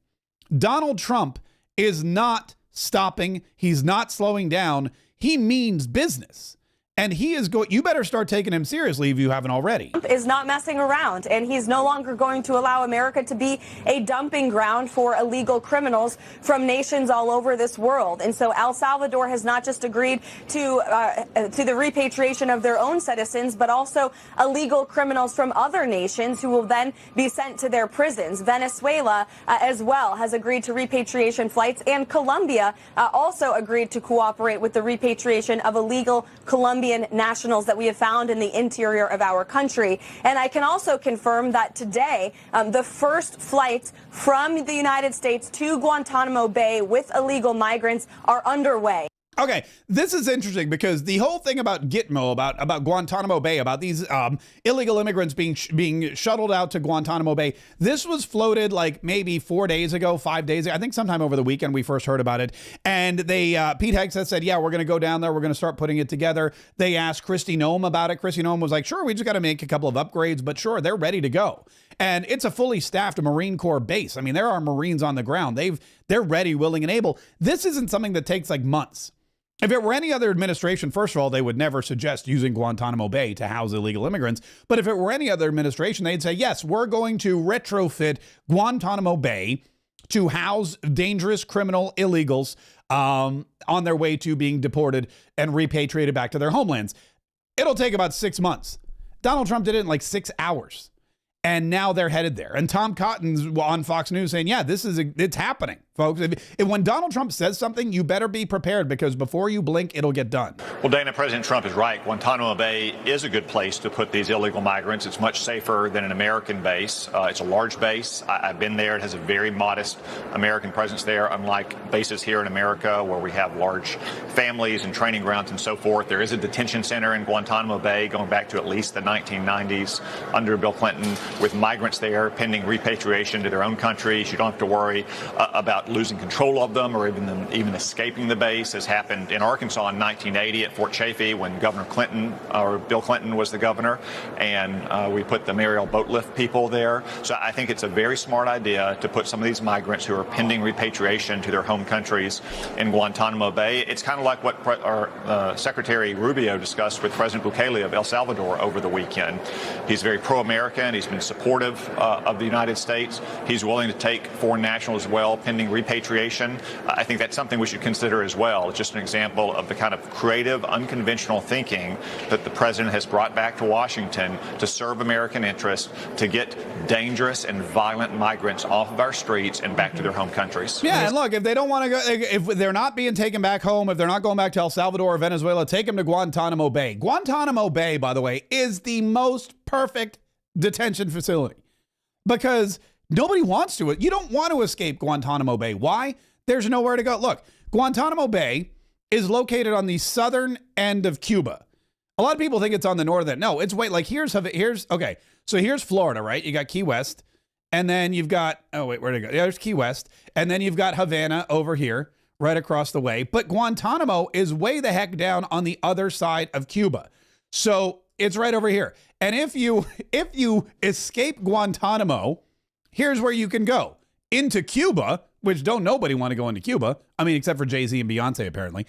Donald Trump is not stopping. He's not slowing down. He means business." And he is going, you better start taking him seriously if you haven't already. Trump is not messing around, and he's no longer going to allow America to be a dumping ground for illegal criminals from nations all over this world. And so El Salvador has not just agreed to the repatriation of their own citizens, but also illegal criminals from other nations who will then be sent to their prisons. Venezuela as well has agreed to repatriation flights, and Colombia also agreed to cooperate with the repatriation of illegal Colombian nationals that we have found in the interior of our country. And I can also confirm that today, the first flights from the United States to Guantanamo Bay with illegal migrants are underway. Okay, this is interesting because the whole thing about Gitmo, about Guantanamo Bay, about these illegal immigrants being shuttled out to Guantanamo Bay, this was floated like maybe 4 days ago, 5 days ago. I think sometime over the weekend we first heard about it. And they, Pete Hegseth said, yeah, we're going to go down there. We're going to start putting it together. They asked Kristi Noem about it. Kristi Noem was like, sure, we just got to make a couple of upgrades, but sure, they're ready to go. And it's a fully staffed Marine Corps base. I mean, there are Marines on the ground. They're ready, willing, and able. This isn't something that takes like months. If it were any other administration, first of all, they would never suggest using Guantanamo Bay to house illegal immigrants. But if it were any other administration, they'd say, yes, we're going to retrofit Guantanamo Bay to house dangerous criminal illegals on their way to being deported and repatriated back to their homelands. It'll take about 6 months. Donald Trump did it in like 6 hours. And now they're headed there. And Tom Cotton's on Fox News saying, yeah, it's happening, folks. If when Donald Trump says something, you better be prepared, because before you blink, it'll get done. Well, Dana, President Trump is right. Guantanamo Bay is a good place to put these illegal migrants. It's much safer than an American base. It's a large base. I've been there. It has a very modest American presence there, unlike bases here in America where we have large families and training grounds and so forth. There is a detention center in Guantanamo Bay going back to at least the 1990s under Bill Clinton. with migrants there pending repatriation to their own countries. You don't have to worry about losing control of them or even escaping the base, as happened in Arkansas in 1980 at Fort Chaffee when Governor Clinton, or Bill Clinton, was the governor, and we put the Mariel boatlift people there. So I think it's a very smart idea to put some of these migrants who are pending repatriation to their home countries in Guantanamo Bay. It's kind of like what our Secretary Rubio discussed with President Bukele of El Salvador over the weekend. He's very pro-American. He's been supportive of the United States. He's willing to take foreign nationals as well, pending repatriation. I think that's something we should consider as well. It's just an example of the kind of creative, unconventional thinking that the president has brought back to Washington to serve American interests, to get dangerous and violent migrants off of our streets and back to their home countries. Yeah, and look, if they don't want to go, if they're not being taken back home, if they're not going back to El Salvador or Venezuela, take them to Guantanamo Bay. Guantanamo Bay, by the way, is the most perfect detention facility because nobody wants to. You don't want to escape Guantanamo Bay. Why? There's nowhere to go. Look, Guantanamo Bay is located on the southern end of Cuba. A lot of people think it's on the northern. No, it's here's okay. So here's Florida, right? You got Key West, and then you've got, oh wait, where'd it go? Yeah, there's Key West, and then you've got Havana over here, right across the way. But Guantanamo is way the heck down on the other side of Cuba. So it's right over here. And if you escape Guantanamo, here's where you can go. Into Cuba, which don't nobody want to go into Cuba. I mean, except for Jay-Z and Beyonce, apparently.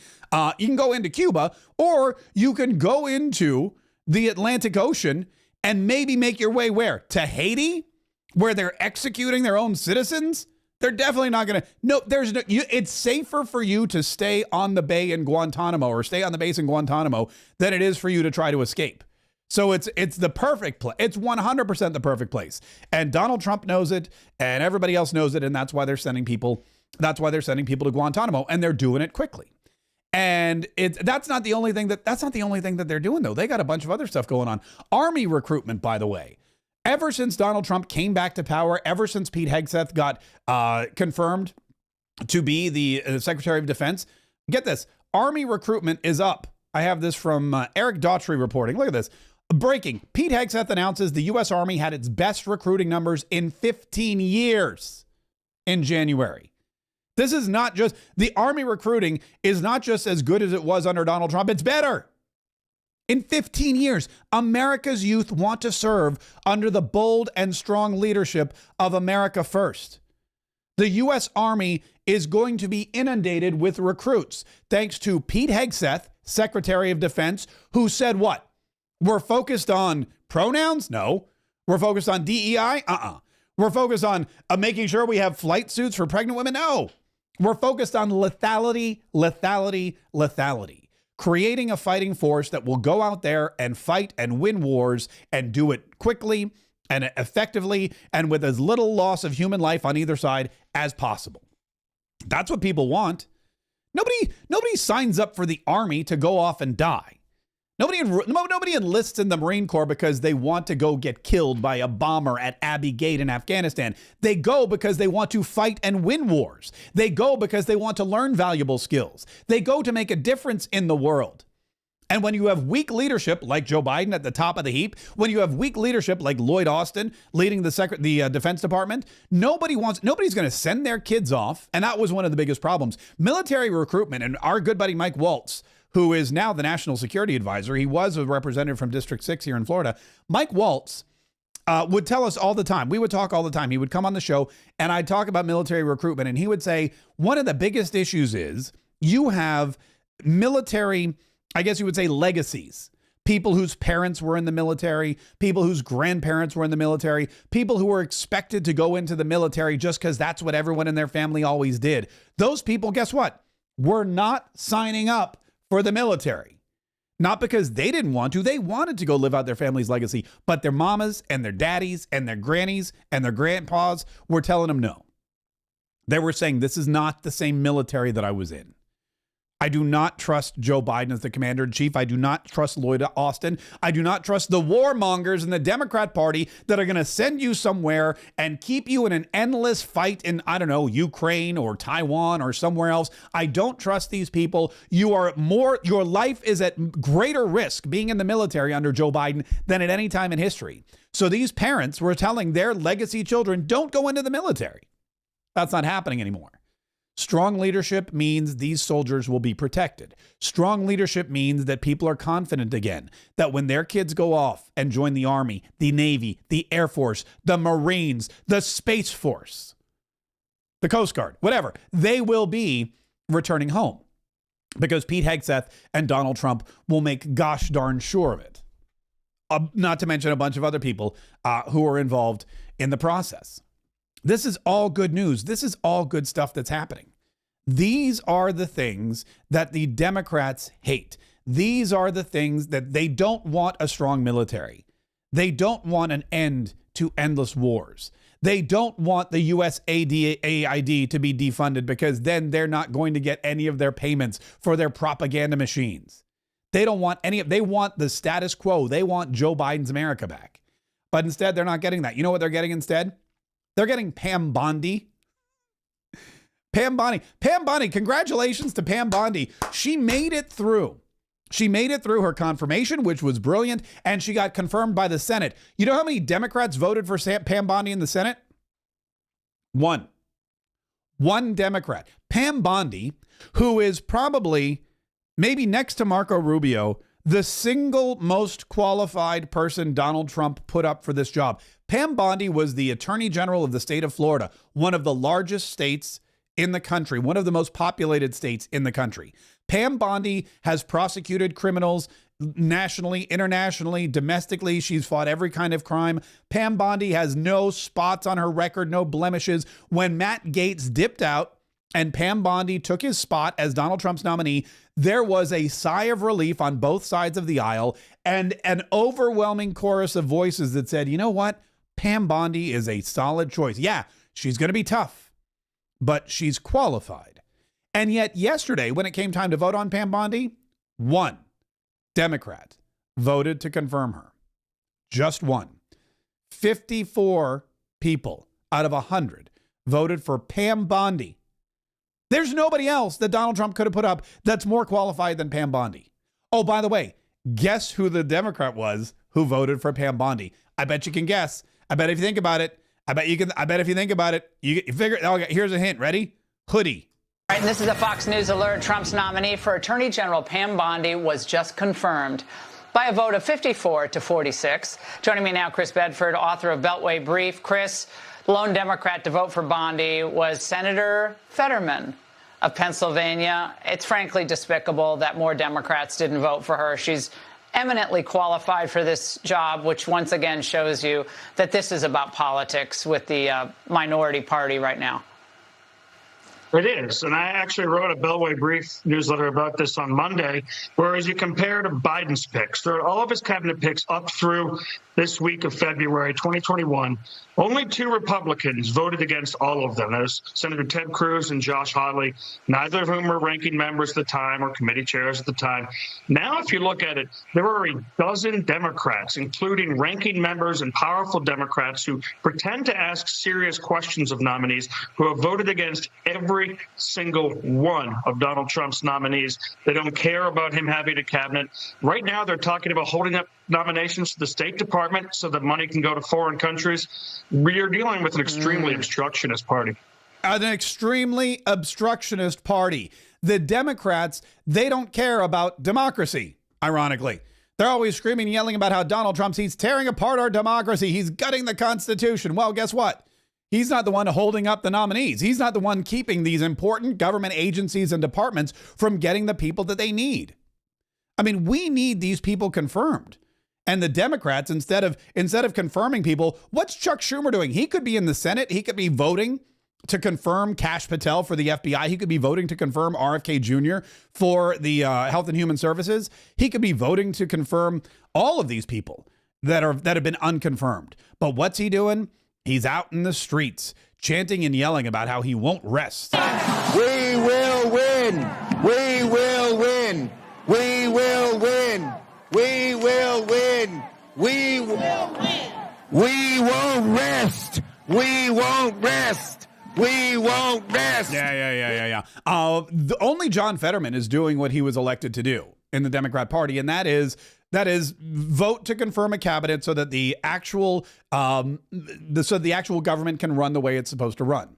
You can go into Cuba, or you can go into the Atlantic Ocean and maybe make your way where? To Haiti, where they're executing their own citizens? They're definitely not going to. No, it's safer for you to stay on the bay in Guantanamo or stay on the base in Guantanamo than it is for you to try to escape. So it's the perfect place. It's 100% the perfect place. And Donald Trump knows it, and everybody else knows it, and that's why they're sending people to Guantanamo, and they're doing it quickly. And that's not the only thing that they're doing, though. They got a bunch of other stuff going on. Army recruitment, by the way. Ever since Donald Trump came back to power, ever since Pete Hegseth got confirmed to be the Secretary of Defense, get this, Army recruitment is up. I have this from Eric Daughtry reporting. Look at this. Breaking. Pete Hegseth announces the U.S. Army had its best recruiting numbers in 15 years in January. This is not just, the Army recruiting is not just as good as it was under Donald Trump, it's better. In 15 years, America's youth want to serve under the bold and strong leadership of America First. The U.S. Army is going to be inundated with recruits, thanks to Pete Hegseth, Secretary of Defense, who said what? We're focused on pronouns? No. We're focused on DEI? We're focused on making sure we have flight suits for pregnant women? No. We're focused on lethality, lethality, lethality. Creating a fighting force that will go out there and fight and win wars and do it quickly and effectively and with as little loss of human life on either side as possible. That's what people want. Nobody signs up for the Army to go off and die. Nobody enlists in the Marine Corps because they want to go get killed by a bomber at Abbey Gate in Afghanistan. They go because they want to fight and win wars. They go because they want to learn valuable skills. They go to make a difference in the world. And when you have weak leadership like Joe Biden at the top of the heap, when you have weak leadership like Lloyd Austin leading the Defense Department, nobody's going to send their kids off. And that was one of the biggest problems. Military recruitment, and our good buddy Mike Waltz, who is now the National Security Advisor. He was a representative from District 6 here in Florida. Mike Waltz would tell us all the time. We would talk all the time. He would come on the show and I'd talk about military recruitment. And he would say, one of the biggest issues is you have military, I guess you would say, legacies. People whose parents were in the military, people whose grandparents were in the military, people who were expected to go into the military just because that's what everyone in their family always did. Those people, guess what? Were not signing up for the military. Not because they didn't want to. They wanted to go live out their family's legacy, but their mamas and their daddies and their grannies and their grandpas were telling them no. They were saying, this is not the same military that I was in. I do not trust Joe Biden as the commander-in-chief. I do not trust Lloyd Austin. I do not trust the warmongers in the Democrat Party that are going to send you somewhere and keep you in an endless fight in, I don't know, Ukraine or Taiwan or somewhere else. I don't trust these people. Your life is at greater risk being in the military under Joe Biden than at any time in history. So these parents were telling their legacy children, don't go into the military. That's not happening anymore. Strong leadership means these soldiers will be protected. Strong leadership means that people are confident again, that when their kids go off and join the Army, the Navy, the Air Force, the Marines, the Space Force, the Coast Guard, whatever, they will be returning home because Pete Hegseth and Donald Trump will make gosh darn sure of it. Not to mention a bunch of other people who are involved in the process. This is all good news. This is all good stuff that's happening. These are the things that the Democrats hate. These are the things that they don't want a strong military. They don't want an end to endless wars. They don't want the USAID to be defunded because then they're not going to get any of their payments for their propaganda machines. They don't want they want the status quo. They want Joe Biden's America back. But instead, they're not getting that. You know what they're getting instead? They're getting Pam Bondi. Pam Bondi, congratulations to Pam Bondi. She made it through. She made it through her confirmation, which was brilliant, and she got confirmed by the Senate. You know how many Democrats voted for Pam Bondi in the Senate? One Democrat. Pam Bondi, who is probably, maybe next to Marco Rubio, the single most qualified person Donald Trump put up for this job. Pam Bondi was the Attorney General of the state of Florida, one of the largest states in the country, one of the most populated states in the country. Pam Bondi has prosecuted criminals nationally, internationally, domestically. She's fought every kind of crime. Pam Bondi has no spots on her record, no blemishes. When Matt Gaetz dipped out and Pam Bondi took his spot as Donald Trump's nominee, there was a sigh of relief on both sides of the aisle and an overwhelming chorus of voices that said, you know what? Pam Bondi is a solid choice. Yeah, she's going to be tough, but she's qualified. And yet yesterday, when it came time to vote on Pam Bondi, one Democrat voted to confirm her. Just one. 54 people out of 100 voted for Pam Bondi. There's nobody else that Donald Trump could have put up that's more qualified than Pam Bondi. Oh, by the way, guess who the Democrat was who voted for Pam Bondi? I bet you can guess. I bet if you think about it, I bet if you think about it, you figure, okay, here's a hint. Ready? Hoodie. All right, and this is a Fox News alert. Trump's nominee for Attorney General Pam Bondi was just confirmed by a vote of 54 to 46. Joining me now, Chris Bedford, author of Beltway Brief. Chris, the lone Democrat to vote for Bondi was Senator Fetterman of Pennsylvania. It's frankly despicable that more Democrats didn't vote for her. She's eminently qualified for this job, which once again shows you that this is about politics with the minority party right now. It is. And I actually wrote a Beltway Brief newsletter about this on Monday, whereas you compare to Biden's picks, there are all of his cabinet picks up through this week of February 2021. Only two Republicans voted against all of them. There's Senator Ted Cruz and Josh Hawley, neither of whom were ranking members at the time or committee chairs at the time. Now, if you look at it, there are a dozen Democrats, including ranking members and powerful Democrats who pretend to ask serious questions of nominees, who have voted against every single one of Donald Trump's nominees. They don't care about him having a cabinet. Right now, they're talking about holding up nominations to the State Department so that money can go to foreign countries. We are dealing with an extremely obstructionist party. An extremely obstructionist party. The Democrats, they don't care about democracy, ironically. They're always screaming and yelling about how Donald Trump's tearing apart our democracy. He's gutting the Constitution. Well, guess what? He's not the one holding up the nominees. He's not the one keeping these important government agencies and departments from getting the people that they need. I mean, we need these people confirmed. And the Democrats, instead of confirming people, what's Chuck Schumer doing? He could be in the Senate. He could be voting to confirm Kash Patel for the FBI. He could be voting to confirm RFK Jr. for the Health and Human Services. He could be voting to confirm all of these people that have been unconfirmed. But what's he doing? He's out in the streets chanting and yelling about how he won't rest. We will win. We will win. We will win. We will win. We will win. We won't rest. We won't rest. We won't rest. Yeah. Only John Fetterman is doing what he was elected to do in the Democrat Party, and that is vote to confirm a cabinet so that the actual government can run the way it's supposed to run.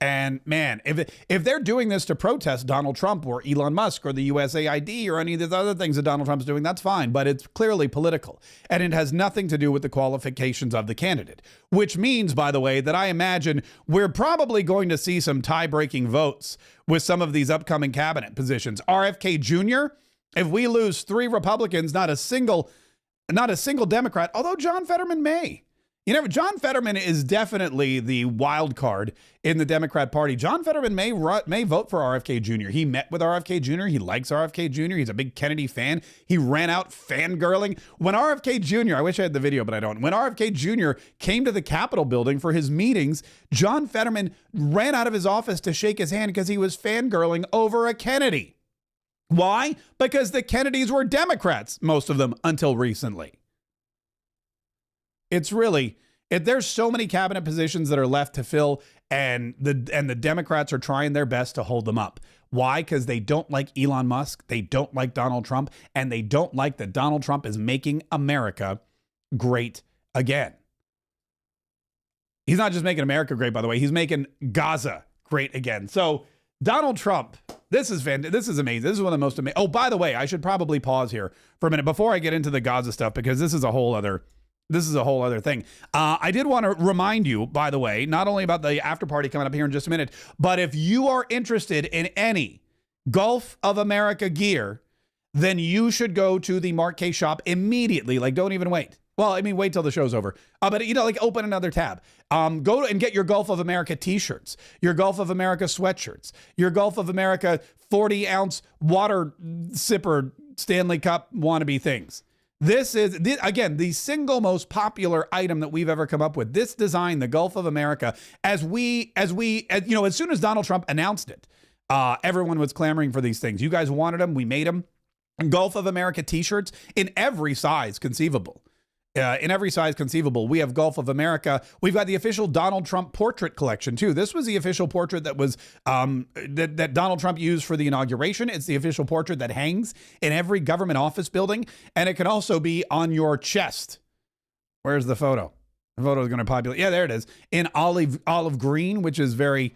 And man, if they're doing this to protest Donald Trump or Elon Musk or the USAID or any of these other things that Donald Trump's doing, that's fine. But it's clearly political. And it has nothing to do with the qualifications of the candidate, which means, by the way, that I imagine we're probably going to see some tie-breaking votes with some of these upcoming cabinet positions. RFK Jr., if we lose 3 Republicans, not a single Democrat, although John Fetterman may. John Fetterman is definitely the wild card in the Democrat Party. John Fetterman may vote for RFK Jr. He met with RFK Jr. He likes RFK Jr. He's a big Kennedy fan. He ran out fangirling. When RFK Jr., I wish I had the video, but I don't. When RFK Jr. came to the Capitol building for his meetings, John Fetterman ran out of his office to shake his hand because he was fangirling over a Kennedy. Why? Because the Kennedys were Democrats, most of them, until recently. It's really, there's so many cabinet positions that are left to fill, and the Democrats are trying their best to hold them up. Why? Because they don't like Elon Musk, they don't like Donald Trump, and they don't like that Donald Trump is making America great again. He's not just making America great, by the way. He's making Gaza great again. So Donald Trump, this is amazing. This is one of the most amazing. Oh, by the way, I should probably pause here for a minute before I get into the Gaza stuff, because this is a whole other thing. I did want to remind you, by the way, not only about the after party coming up here in just a minute, but if you are interested in any Gulf of America gear, then you should go to the Mark Kaye shop immediately. Like, don't even wait. Well, I mean, wait till the show's over. But, open another tab. Go and get your Gulf of America t-shirts, your Gulf of America sweatshirts, your Gulf of America 40-ounce water sipper Stanley Cup wannabe things. This is, again, the single most popular item that we've ever come up with. This design, the Gulf of America, as soon as Donald Trump announced it, everyone was clamoring for these things. You guys wanted them. We made them. Gulf of America t-shirts in every size conceivable. We have Gulf of America. We've got the official Donald Trump portrait collection too. This was the official portrait that was that Donald Trump used for the inauguration. It's the official portrait that hangs in every government office building, and it can also be on your chest. Where's the photo? The photo is going to populate. Yeah, there it is, in olive green, which is very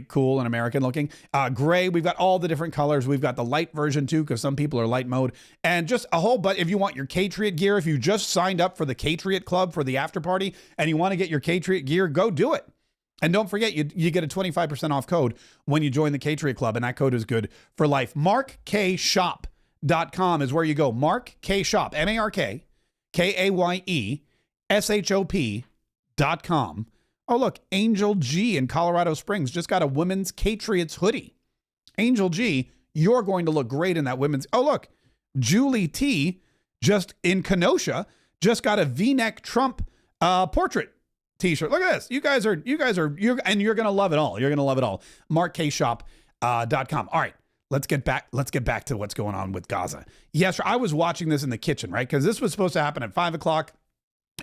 cool and American looking. Gray, we've got all the different colors. We've got the light version too, because some people are light mode. And just a whole bunch. If you want your Patriot gear, if you just signed up for the Patriot Club for the after party and you want to get your Patriot gear, go do it. And don't forget, you get a 25% off code when you join the Patriot Club, and that code is good for life. MarkKayShop.com is where you go. Mark Kaye Shop, MarkKayeshop.com. Oh, look, Angel G in Colorado Springs just got a women's Patriots hoodie. Angel G, you're going to look great in that women's. Oh, look, Julie T, just in Kenosha, just got a V-neck Trump portrait t-shirt. Look at this. And you're going to love it all. You're going to love it all. MarkKayShop.com. All right, let's get back to what's going on with Gaza. Yes, I was watching this in the kitchen, right? Because this was supposed to happen at 5:00.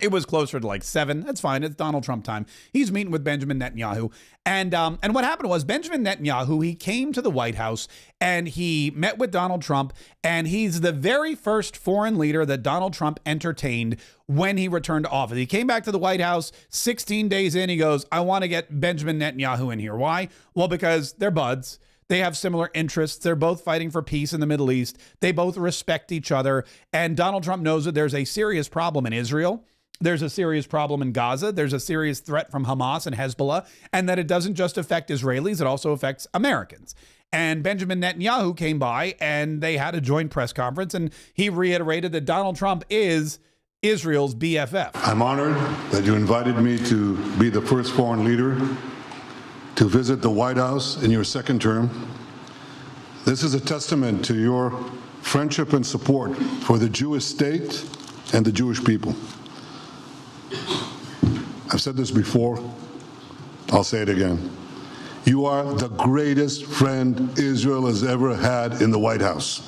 It was closer to like 7. That's fine. It's Donald Trump time. He's meeting with Benjamin Netanyahu. And what happened was Benjamin Netanyahu, he came to the White House and he met with Donald Trump. And he's the very first foreign leader that Donald Trump entertained when he returned to office. He came back to the White House 16 days in. He goes, I want to get Benjamin Netanyahu in here. Why? Well, because they're buds. They have similar interests. They're both fighting for peace in the Middle East. They both respect each other. And Donald Trump knows that there's a serious problem in Israel. There's a serious problem in Gaza. There's a serious threat from Hamas and Hezbollah, and that it doesn't just affect Israelis, it also affects Americans. And Benjamin Netanyahu came by and they had a joint press conference, and he reiterated that Donald Trump is Israel's BFF. I'm honored that you invited me to be the first foreign leader to visit the White House in your second term. This is a testament to your friendship and support for the Jewish state and the Jewish people. I've said this before, I'll say it again. You are the greatest friend Israel has ever had in the White House.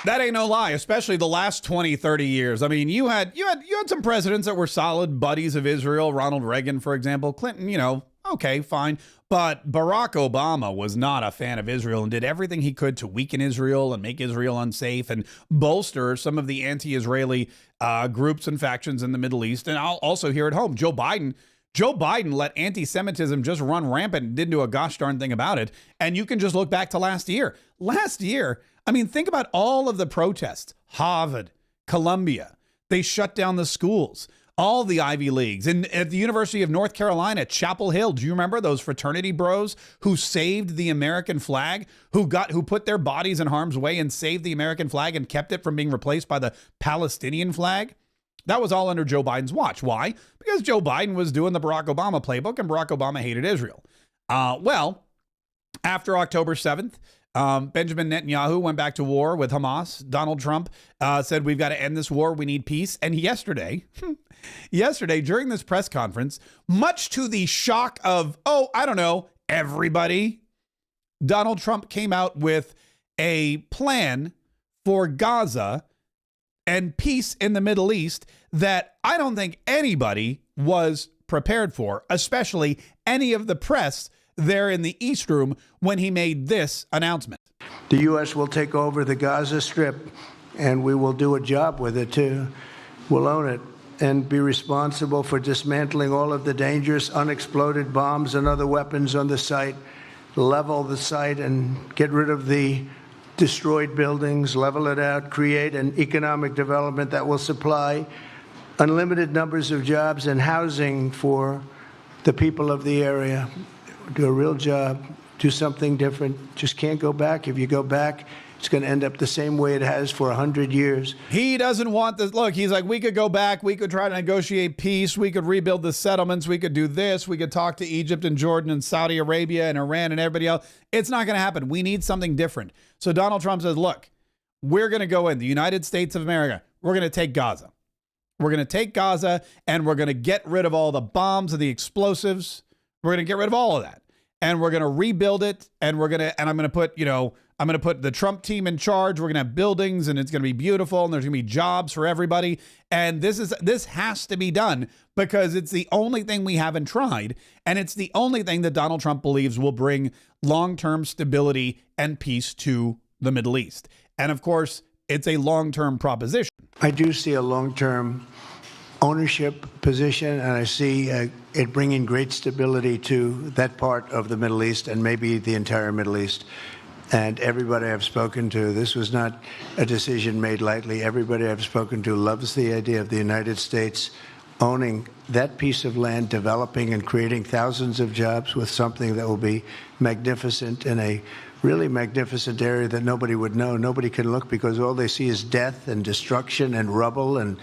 That ain't no lie, especially the last 20, 30 years. I mean, you had some presidents that were solid buddies of Israel. Ronald Reagan, for example. Clinton, okay, fine. But Barack Obama was not a fan of Israel and did everything he could to weaken Israel and make Israel unsafe and bolster some of the anti-Israeli groups and factions in the Middle East. And also here at home, Joe Biden let anti-Semitism just run rampant and didn't do a gosh darn thing about it. And you can just look back to last year. I mean, think about all of the protests. Harvard, Columbia, they shut down the schools, all the Ivy Leagues. And at the University of North Carolina, Chapel Hill, do you remember those fraternity bros who saved the American flag, who put their bodies in harm's way and saved the American flag and kept it from being replaced by the Palestinian flag? That was all under Joe Biden's watch. Why? Because Joe Biden was doing the Barack Obama playbook and Barack Obama hated Israel. Well, after October 7th, Benjamin Netanyahu went back to war with Hamas. Donald Trump said, we've got to end this war. We need peace. And yesterday, during this press conference, much to the shock of, everybody, Donald Trump came out with a plan for Gaza and peace in the Middle East that I don't think anybody was prepared for, especially any of the press there in the East Room when he made this announcement. The U.S. will take over the Gaza Strip, and we will do a job with it, too. We'll own it and be responsible for dismantling all of the dangerous unexploded bombs and other weapons on the site, level the site and get rid of the destroyed buildings, level it out, create an economic development that will supply unlimited numbers of jobs and housing for the people of the area. Do a real job, do something different. Just can't go back. If you go back, it's going to end up the same way it has for 100 years. He doesn't want this. Look, he's like, we could go back. We could try to negotiate peace. We could rebuild the settlements. We could do this. We could talk to Egypt and Jordan and Saudi Arabia and Iran and everybody else. It's not going to happen. We need something different. So Donald Trump says, look, we're going to go in. The United States of America, we're going to take Gaza. We're going to take Gaza and we're going to get rid of all the bombs and the explosives. We're going to get rid of all of that. And we're going to rebuild it. And I'm going to put, I'm going to put the Trump team in charge. We're going to have buildings and it's going to be beautiful. And there's going to be jobs for everybody. And this has to be done because it's the only thing we haven't tried. And it's the only thing that Donald Trump believes will bring long-term stability and peace to the Middle East. And of course, it's a long-term proposition. I do see a long-term ownership position, and I see it bringing great stability to that part of the Middle East and maybe the entire Middle East. And everybody I've spoken to, this was not a decision made lightly. Everybody I've spoken to loves the idea of the United States owning that piece of land, developing and creating thousands of jobs with something that will be magnificent in a really magnificent area that nobody would know. Nobody can look because all they see is death and destruction and rubble and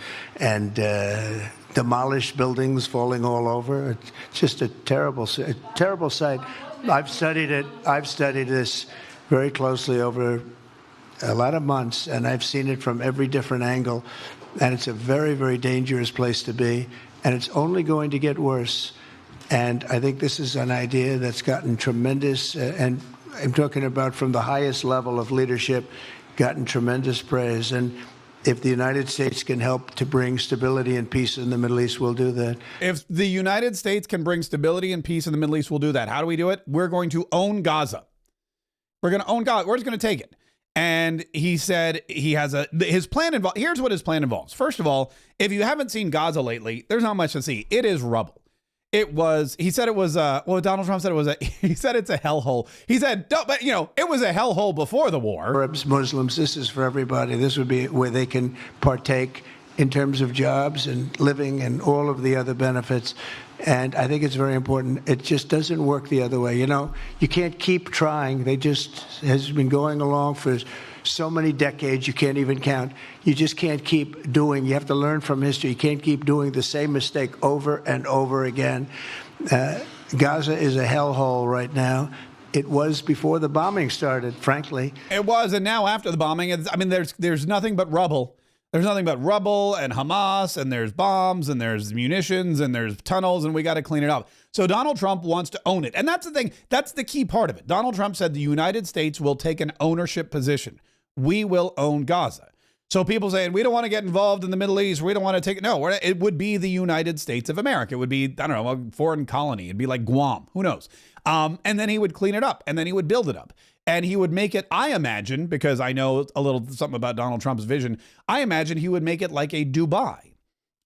demolished buildings falling all over. It's just a terrible sight. I've studied it. I've studied this very closely over a lot of months, and I've seen it from every different angle. And it's a very, very dangerous place to be, and it's only going to get worse. And I think this is an idea that's gotten tremendous, and I'm talking about from the highest level of leadership, gotten tremendous praise. And if the United States can help to bring stability and peace in the Middle East, we'll do that. If the United States can bring stability and peace in the Middle East, we'll do that. How do we do it? We're going to own Gaza. We're going to own Gaza. We're just going to take it. And he said he has his plan involves. Here's what his plan involves. First of all, if you haven't seen Gaza lately, there's not much to see. It is rubble. He said it was, Donald Trump said it was he said it's a hellhole. He said, but it was a hellhole before the war. Arabs, Muslims, this is for everybody. This would be where they can partake in terms of jobs and living and all of the other benefits. And I think it's very important. It just doesn't work the other way. You can't keep trying. They just has been going along for so many decades, you can't even count. You just can't keep doing. You have to learn from history. You can't keep doing the same mistake over and over again. Gaza is a hellhole right now. It was before the bombing started, frankly. It was, and now after the bombing, there's nothing but rubble. There's nothing but rubble and Hamas, and there's bombs, and there's munitions, and there's tunnels, and we got to clean it up. So Donald Trump wants to own it. And that's the thing. That's the key part of it. Donald Trump said the United States will take an ownership position. We will own Gaza. So people saying, we don't want to get involved in the Middle East. We don't want to take it. No, it would be the United States of America. It would be, I don't know, a foreign colony. It'd be like Guam. Who knows? And then he would clean it up, and then he would build it up. And he would make it, I imagine, because I know a little something about Donald Trump's vision, I imagine he would make it like a Dubai.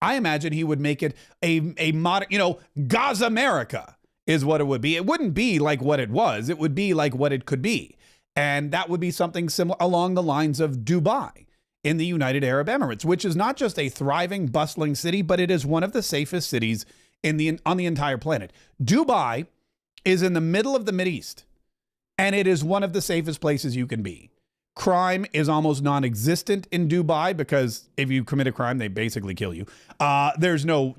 I imagine he would make it a modern, Gaza America is what it would be. It wouldn't be like what it was. It would be like what it could be. And that would be something similar along the lines of Dubai in the United Arab Emirates, which is not just a thriving, bustling city, but it is one of the safest cities on the entire planet. Dubai is in the middle of the Mideast, and it is one of the safest places you can be. Crime is almost non-existent in Dubai because if you commit a crime, they basically kill you. There's no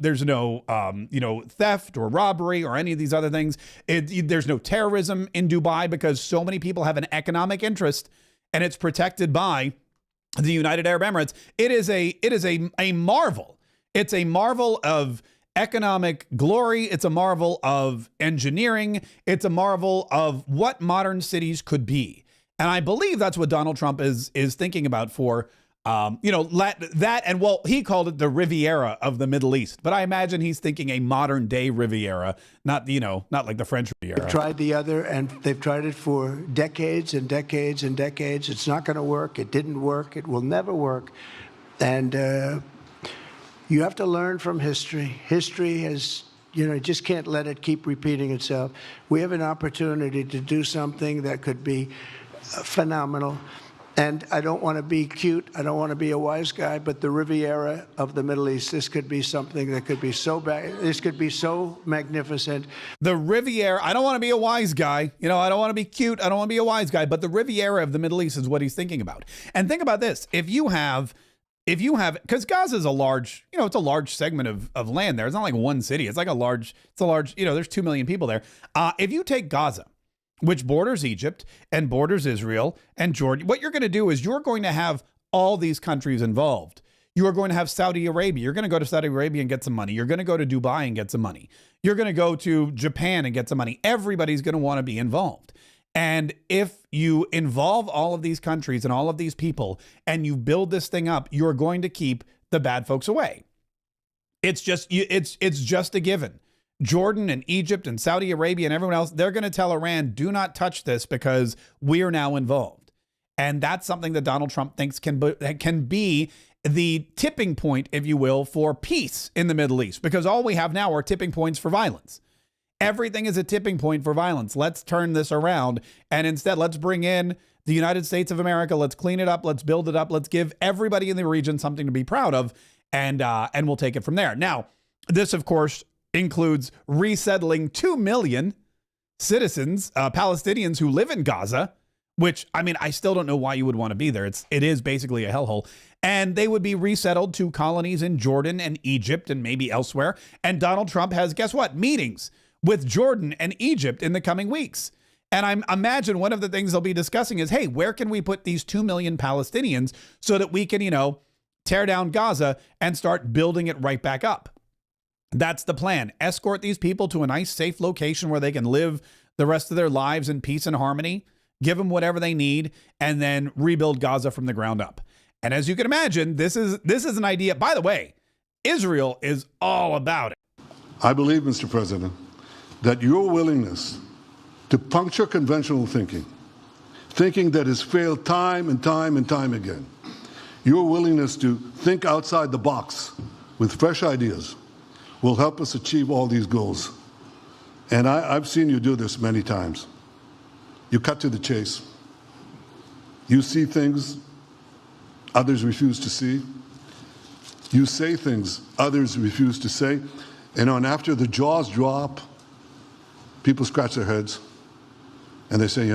theft or robbery or any of these other things. There's no terrorism in Dubai because so many people have an economic interest, and it's protected by the United Arab Emirates. It is a marvel. It's a marvel of economic glory. It's a marvel of engineering. It's a marvel of what modern cities could be. And I believe that's what Donald Trump is thinking about for, that. And well, he called it the Riviera of the Middle East. But I imagine he's thinking a modern day Riviera, not like the French Riviera. They've tried the other, and they've tried it for decades and decades and decades. It's not going to work. It didn't work. It will never work. And you have to learn from history. History has, you just can't let it keep repeating itself. We have an opportunity to do something that could be phenomenal. And I don't want to be cute. I don't want to be a wise guy, but the Riviera of the Middle East, this could be something that could be so bad. This could be so magnificent. The Riviera, I don't want to be a wise guy. I don't want to be cute. I don't want to be a wise guy, but the Riviera of the Middle East is what he's thinking about. And think about this. If you have, because Gaza is a large, it's a large segment of land there. It's not like one city. It's a large, there's 2 million people there. If you take Gaza, which borders Egypt and borders Israel and Jordan, what you're going to do is you're going to have all these countries involved. You are going to have Saudi Arabia. You're going to go to Saudi Arabia and get some money. You're going to go to Dubai and get some money. You're going to go to Japan and get some money. Everybody's going to want to be involved. And if you involve all of these countries and all of these people and you build this thing up, you're going to keep the bad folks away. It's just a given. Jordan and Egypt and Saudi Arabia and everyone else, they're going to tell Iran, do not touch this because we are now involved. And that's something that Donald Trump thinks can be the tipping point, if you will, for peace in the Middle East, because all we have now are tipping points for violence. Everything is a tipping point for violence. Let's turn this around. And instead, let's bring in the United States of America. Let's clean it up. Let's build it up. Let's give everybody in the region something to be proud of. And we'll take it from there. Now, this, of course, includes resettling 2 million citizens, Palestinians who live in Gaza, which, I still don't know why you would want to be there. It is basically a hellhole. And they would be resettled to colonies in Jordan and Egypt and maybe elsewhere. And Donald Trump has, guess what, meetings with Jordan and Egypt in the coming weeks. And I imagine one of the things they'll be discussing is, hey, where can we put these 2 million Palestinians so that we can, tear down Gaza and start building it right back up? That's the plan. Escort these people to a nice, safe location where they can live the rest of their lives in peace and harmony, give them whatever they need, and then rebuild Gaza from the ground up. And as you can imagine, this is an idea. By the way, Israel is all about it. I believe, Mr. President, that your willingness to puncture conventional thinking that has failed time and time and time again, your willingness to think outside the box with fresh ideas will help us achieve all these goals. And I've seen you do this many times. You cut to the chase. You see things others refuse to see. You say things others refuse to say. And after the jaws drop, people scratch their heads and they say,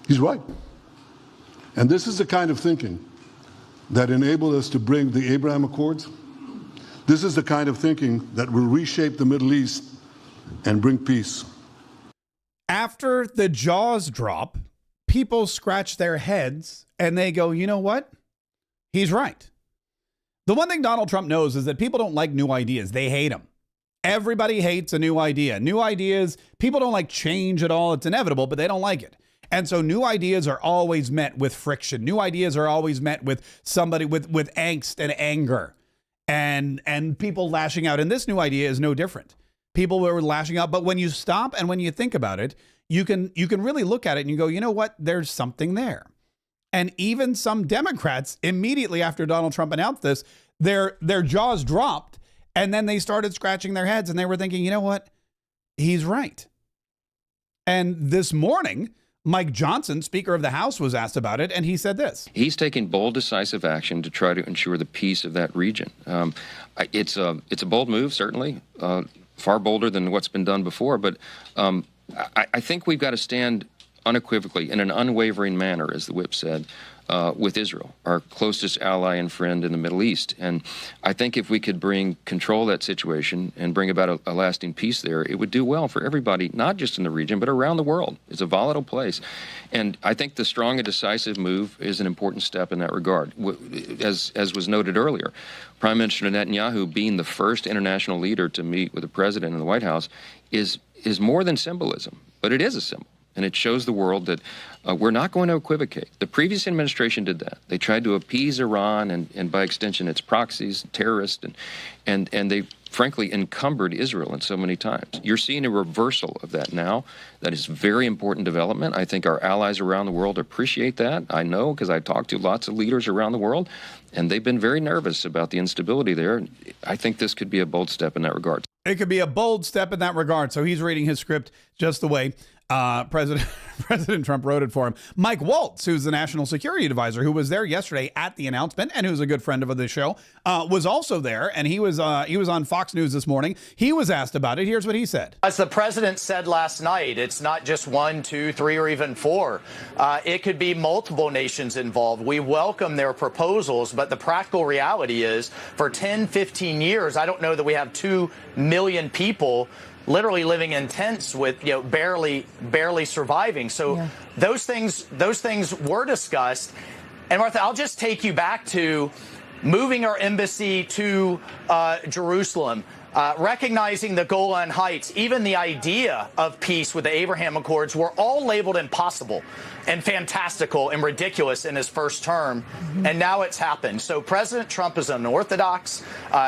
he's right. And this is the kind of thinking that enabled us to bring the Abraham Accords. This is the kind of thinking that will reshape the Middle East and bring peace. After the jaws drop, people scratch their heads and they go, you know what? He's right. The one thing Donald Trump knows is that people don't like new ideas. They hate them. Everybody hates a new idea. New ideas, people don't like change at all. It's inevitable, but they don't like it. And so new ideas are always met with friction. New ideas are always met with somebody with angst and anger and people lashing out. And this new idea is no different. People were lashing out. But when you stop and when you think about it, you can really look at it and you go, you know what? There's something there. And even some Democrats, immediately after Donald Trump announced this, their jaws dropped. And then they started scratching their heads and they were thinking, you know what? He's right. And this morning, Mike Johnson, Speaker of the House, was asked about it, and he said this. He's taking bold, decisive action to try to ensure the peace of that region. It's a bold move, certainly, far bolder than what's been done before. But I think we've got to stand unequivocally in an unwavering manner, as the whip said, with Israel, our closest ally and friend in the Middle East. And I think if we could control that situation and bring about a lasting peace there, it would do well for everybody, not just in the region, but around the world. It's a volatile place. And I think the strong and decisive move is an important step in that regard. As was noted earlier, Prime Minister Netanyahu being the first international leader to meet with the president in the White House is more than symbolism, but it is a symbol. And it shows the world that we're not going to equivocate. The previous administration did that. They tried to appease Iran and by extension, its proxies, terrorists, and they frankly encumbered Israel in so many times. You're seeing a reversal of that now. That is very important development. I think our allies around the world appreciate that. I know because I talked to lots of leaders around the world, and they've been very nervous about the instability there. I think this could be a bold step in that regard. It could be a bold step in that regard. So he's reading his script just the way President Trump wrote it for him. Mike Waltz, who's the national security advisor, who was there yesterday at the announcement and who's a good friend of the show, was also there. And he was on Fox News this morning. He was asked about it. Here's what he said. As the president said last night, it's not just 1, 2, 3, or even 4. It could be multiple nations involved. We welcome their proposals, but the practical reality is for 10, 15 years, I don't know that we have 2 million people literally living in tents with, barely surviving. So those things were discussed. And Martha, I'll just take you back to moving our embassy to Jerusalem, recognizing the Golan Heights, even the idea of peace with the Abraham Accords were all labeled impossible and fantastical and ridiculous in his first term. And now it's happened. So President Trump is unorthodox.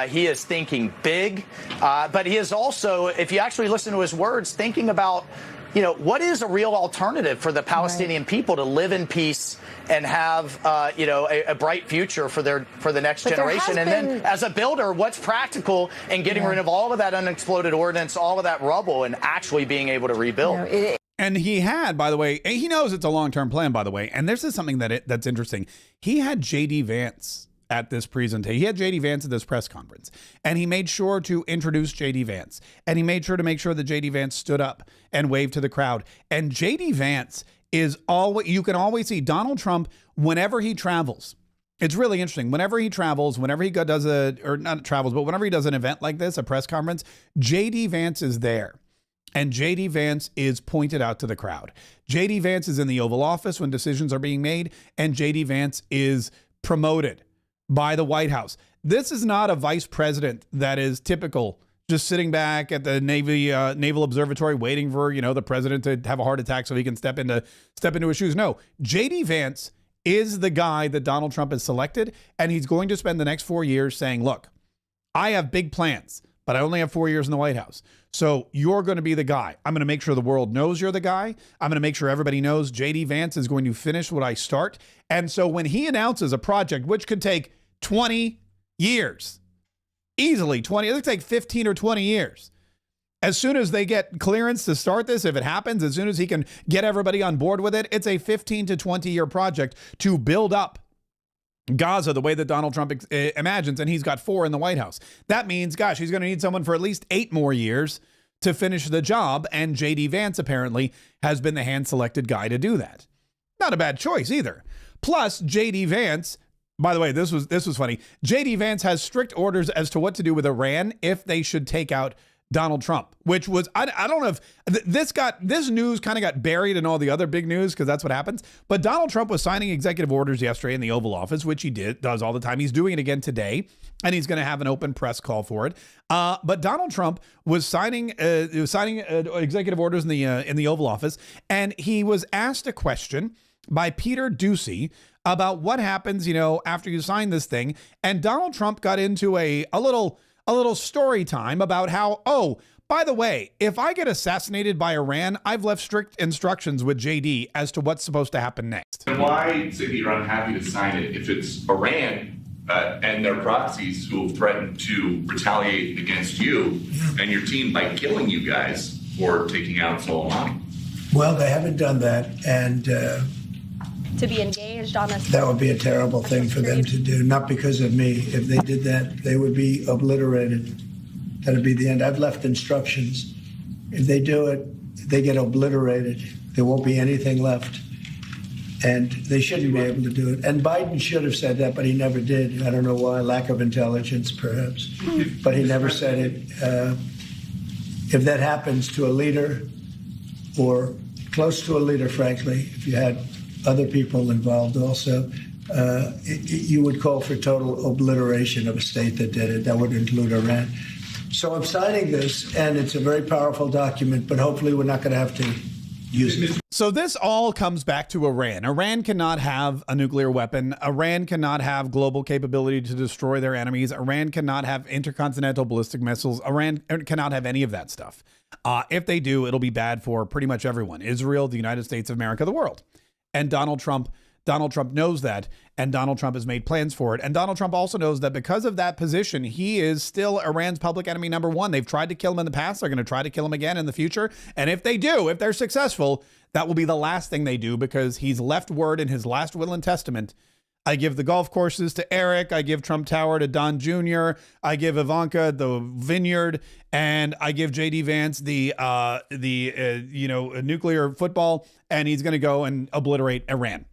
He is thinking big, but he is also, if you actually listen to his words, thinking about, what is a real alternative for the Palestinian people to live in peace and have, a bright future for the next generation. And then as a builder, what's practical in getting rid of all of that unexploded ordnance, all of that rubble, and actually being able to rebuild? And he had, by the way, he knows it's a long-term plan, by the way. And this is something that's interesting. He had J.D. Vance at this presentation. He had J.D. Vance at this press conference, and he made sure to introduce J.D. Vance, and he made sure to make sure that J.D. Vance stood up and waved to the crowd. And J.D. Vance is always, you can always see Donald Trump whenever he travels. It's really interesting. Whenever he travels, whenever he does whenever he does an event like this, a press conference, J.D. Vance is there. And J.D. Vance is pointed out to the crowd. J.D. Vance is in the Oval Office when decisions are being made, and J.D. Vance is promoted by the White House. This is not a vice president that is typical, just sitting back at the Naval Observatory waiting for, the president to have a heart attack so he can step into his shoes. No, J.D. Vance is the guy that Donald Trump has selected, and he's going to spend the next 4 years saying, look, I have big plans, but I only have 4 years in the White House. So you're going to be the guy. I'm going to make sure the world knows you're the guy. I'm going to make sure everybody knows J.D. Vance is going to finish what I start. And so when he announces a project, which could take 20 years, easily 20, it looks like 15 or 20 years. As soon as they get clearance to start this, if it happens, as soon as he can get everybody on board with it, it's a 15 to 20 year project to build up Gaza the way that Donald Trump imagines, and he's got 4 in the White House. That means, gosh, he's going to need someone for at least 8 more years to finish the job, and J.D. Vance apparently has been the hand-selected guy to do that. Not a bad choice either. Plus, J.D. Vance, by the way, this was funny. J.D. Vance has strict orders as to what to do with Iran if they should take out Donald Trump, which was, I don't know if this news kind of got buried in all the other big news because that's what happens. But Donald Trump was signing executive orders yesterday in the Oval Office, which he does all the time. He's doing it again today, and he's going to have an open press call for it. But Donald Trump was signing executive orders in the Oval Office, and he was asked a question by Peter Doocy about what happens, after you sign this thing. And Donald Trump got into a little story time about how, oh, by the way, if I get assassinated by Iran, I've left strict instructions with JD as to what's supposed to happen next. And why say that you're unhappy to sign it if it's Iran and their proxies who have threatened to retaliate against you and your team by killing you guys for taking out Soleimani? Well, they haven't done that, and To be engaged on this. that would be a terrible thing for them to do, not because of me. If they did that, they would be obliterated. That'd be the end. I've left instructions. If they do it, they get obliterated. There won't be anything left. And they shouldn't be able to do it. And Biden should have said that, but he never did. I don't know why. Lack of intelligence, perhaps. But he never said it. If that happens to a leader or close to a leader, frankly, if you had other people involved also, you would call for total obliteration of a state that did it. That would include Iran. So I'm signing this, and it's a very powerful document, but hopefully we're not going to have to use it. So this all comes back to Iran. Iran cannot have a nuclear weapon. Iran cannot have global capability to destroy their enemies. Iran cannot have intercontinental ballistic missiles. Iran cannot have any of that stuff. If they do, it'll be bad for pretty much everyone. Israel, the United States of America, the world. And Donald Trump knows that, and Donald Trump has made plans for it. And Donald Trump also knows that because of that position, he is still Iran's public enemy number one. They've tried to kill him in the past. They're going to try to kill him again in the future. And if they're successful, that will be the last thing they do, because he's left word in his last will and testament. I give the golf courses to Eric. I give Trump Tower to Don Jr. I give Ivanka the vineyard, and I give JD Vance the nuclear football, and he's going to go and obliterate Iran.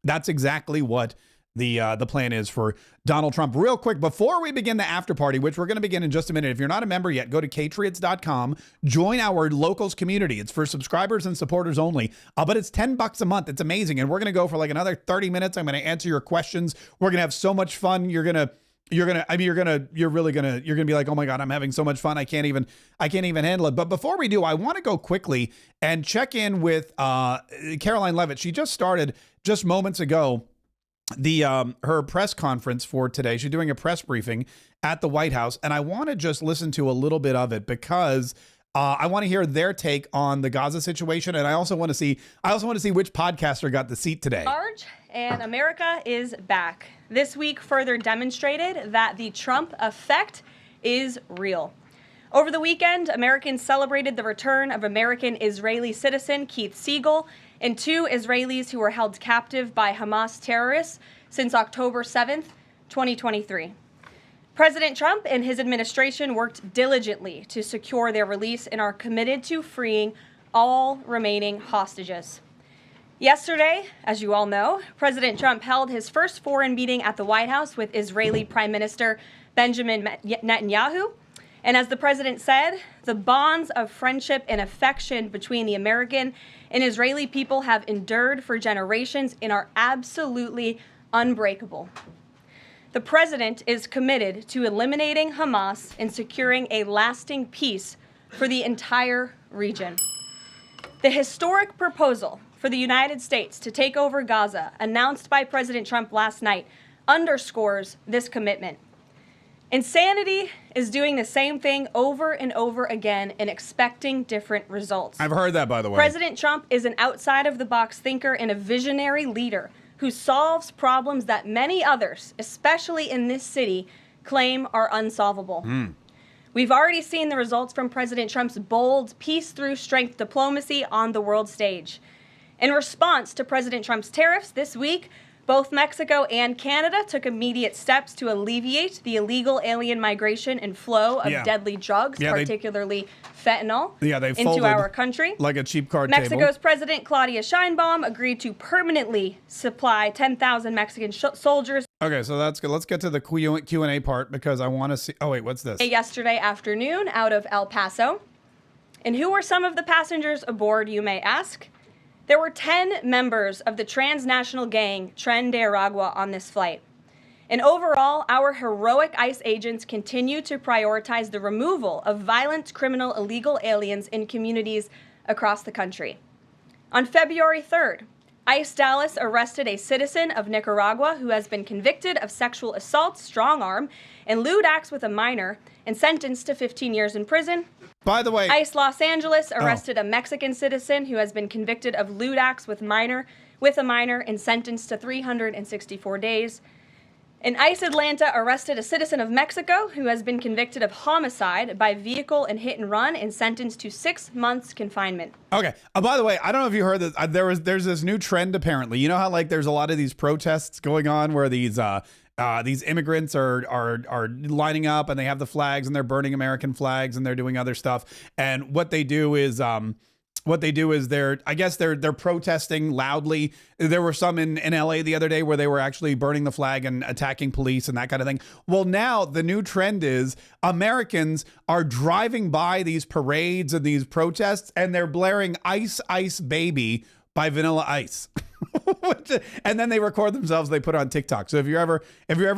That's exactly what the plan is for Donald Trump. Real quick, before we begin the after party, which we're going to begin in just a minute, if you're not a member yet, go to katriots.com, join our locals community. It's for subscribers and supporters only, but it's $10 a month. It's amazing. And we're going to go for like another 30 minutes. I'm going to answer your questions. We're going to have so much fun. You're going to be like, oh my God, I'm having so much fun. I can't even handle it. But before we do, I want to go quickly and check in with Caroline Leavitt. She just started just moments ago her press conference for today. She's doing a press briefing at the White House, and I want to just listen to a little bit of it because I want to hear their take on the Gaza situation, and I also want to see which podcaster got the seat today. Large, and America is back. This week further demonstrated that the Trump effect is real. Over the weekend, Americans celebrated the return of American-Israeli citizen Keith Siegel and 2 Israelis who were held captive by Hamas terrorists since October 7th, 2023. President Trump and his administration worked diligently to secure their release and are committed to freeing all remaining hostages. Yesterday, as you all know, President Trump held his first foreign meeting at the White House with Israeli Prime Minister Benjamin Netanyahu. And as the president said, the bonds of friendship and affection between the American and Israeli people have endured for generations and are absolutely unbreakable. The president is committed to eliminating Hamas and securing a lasting peace for the entire region. The historic proposal for the United States to take over Gaza, announced by President Trump last night, underscores this commitment. Insanity is doing the same thing over and over again and expecting different results. I've heard that, by the way. President Trump is an outside-of-the-box thinker and a visionary leader who solves problems that many others, especially in this city, claim are unsolvable. We've already seen the results from President Trump's bold peace-through-strength diplomacy on the world stage. In response to President Trump's tariffs this week, both Mexico and Canada took immediate steps to alleviate the illegal alien migration and flow of deadly drugs, particularly fentanyl, into our country. Like a cheap card Mexico's table. President Claudia Sheinbaum agreed to permanently supply 10,000 Mexican soldiers Okay, so that's good. Let's get to the Q&A part because I want to see. Oh, wait, what's this? Yesterday afternoon out of El Paso. And who were some of the passengers aboard, you may ask? There were 10 members of the transnational gang Tren de Aragua on this flight. And overall, our heroic ICE agents continue to prioritize the removal of violent, criminal, illegal aliens in communities across the country. On February 3rd, ICE Dallas arrested a citizen of Nicaragua who has been convicted of sexual assault, strong arm, and lewd acts with a minor and sentenced to 15 years in prison. By the way, ICE Los Angeles arrested a Mexican citizen who has been convicted of lewd acts with a minor and sentenced to 364 days. And ICE Atlanta arrested a citizen of Mexico who has been convicted of homicide by vehicle and hit and run and sentenced to 6 months confinement. Okay. By the way, I don't know if you heard that there's this new trend apparently. You know how like there's a lot of these protests going on where these immigrants are lining up and they have the flags and they're burning American flags and they're doing other stuff. And what they do is they're protesting loudly. There were some in LA the other day where they were actually burning the flag and attacking police and that kind of thing. Well, now the new trend is Americans are driving by these parades and these protests and they're blaring Ice Ice Baby by Vanilla Ice. And then they record themselves, they put it on TikTok. So if you're ever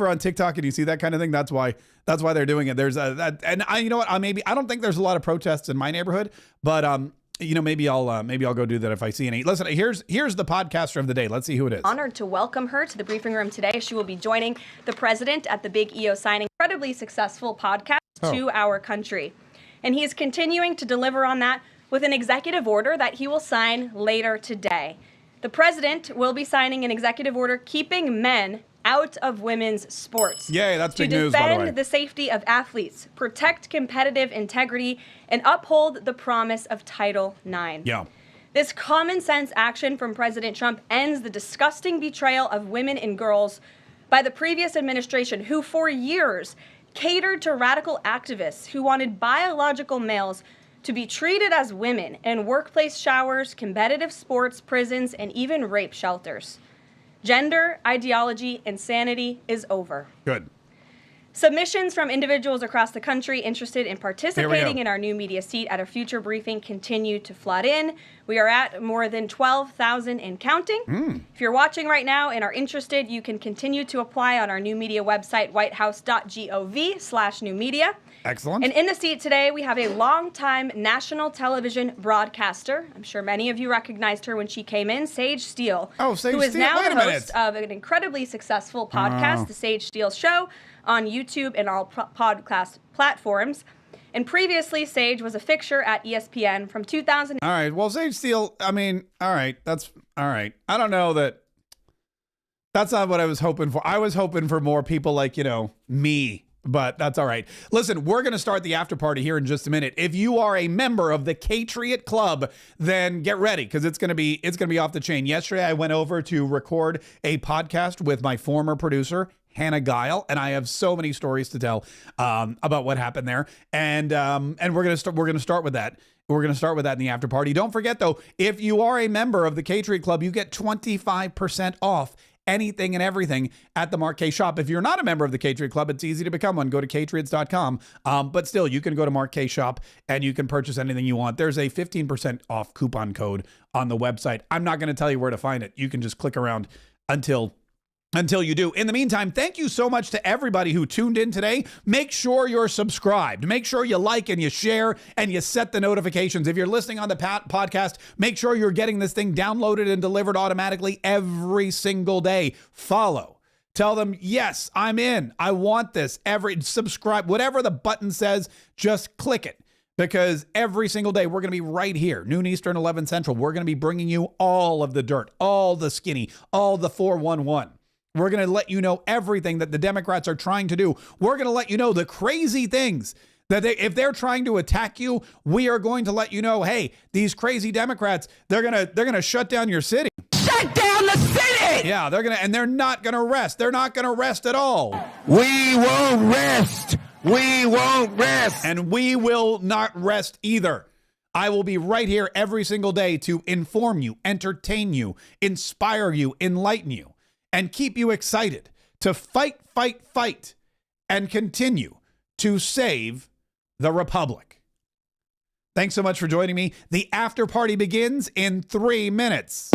on TikTok and you see that kind of thing, that's why they're doing it. There's you know what? I don't think there's a lot of protests in my neighborhood, but maybe I'll go do that if I see any. Listen, here's the podcaster of the day. Let's see who it is. Honored to welcome her to the briefing room today. She will be joining the president at the Big EO signing. Incredibly successful podcast to our country. And he is continuing to deliver on that with an executive order that he will sign later today. The president will be signing an executive order keeping men out of women's sports. Yay, that's big news, by the way. To defend the safety of athletes, protect competitive integrity, and uphold the promise of Title IX. Yeah. This common sense action from President Trump ends the disgusting betrayal of women and girls by the previous administration, who for years catered to radical activists who wanted biological males to be treated as women in workplace showers, competitive sports, prisons, and even rape shelters. Gender, ideology, insanity is over. Good. Submissions from individuals across the country interested in participating in our new media seat at a future briefing continue to flood in. We are at more than 12,000 and counting. If you're watching right now and are interested, you can continue to apply on our new media website, whitehouse.gov/new media. Excellent. And in the seat today, we have a longtime national television broadcaster. I'm sure many of you recognized her when she came in, Sage Steele. Oh, Sage Steele. Who is now Wait the a minute. host of an incredibly successful podcast, The Sage Steele Show, on YouTube and all podcast platforms. And previously, Sage was a fixture at ESPN from 2000. All right. Well, Sage Steele, all right. That's all right. I don't know that. That's not what I was hoping for. I was hoping for more people like, me. But that's all right. Listen, we're going to start the after party here in just a minute. If you are a member of the Katriot Club, then get ready because it's going to be off the chain. Yesterday, I went over to record a podcast with my former producer, Hannah Guile, and I have so many stories to tell about what happened there. And we're going to start with that. We're going to start with that in the after party. Don't forget though, if you are a member of the Katriot Club, you get 25% off anything and everything at the Mark Kaye shop. If you're not a member of the Katriot Club, it's easy to become one. Go to katriots.com. But still, you can go to Mark Kaye shop and you can purchase anything you want. There's a 15% off coupon code on the website. I'm not going to tell you where to find it. You can just click around until you do. In the meantime, thank you so much to everybody who tuned in today. Make sure you're subscribed. Make sure you like and you share and you set the notifications. If you're listening on the podcast, make sure you're getting this thing downloaded and delivered automatically every single day. Follow. Tell them, yes, I'm in. I want this. Subscribe. Whatever the button says, just click it. Because every single day, we're going to be right here, noon Eastern, 11 Central. We're going to be bringing you all of the dirt, all the skinny, all the 411. We're going to let you know everything that the Democrats are trying to do. We're going to let you know the crazy things that if they're trying to attack you, we are going to let you know, hey, these crazy Democrats, they're going to shut down your city. Shut down the city! Yeah, and they're not going to rest. They're not going to rest at all. We won't rest. We won't rest. And we will not rest either. I will be right here every single day to inform you, entertain you, inspire you, enlighten you, and keep you excited to fight, and continue to save the Republic. Thanks so much for joining me. The after party begins in 3 minutes.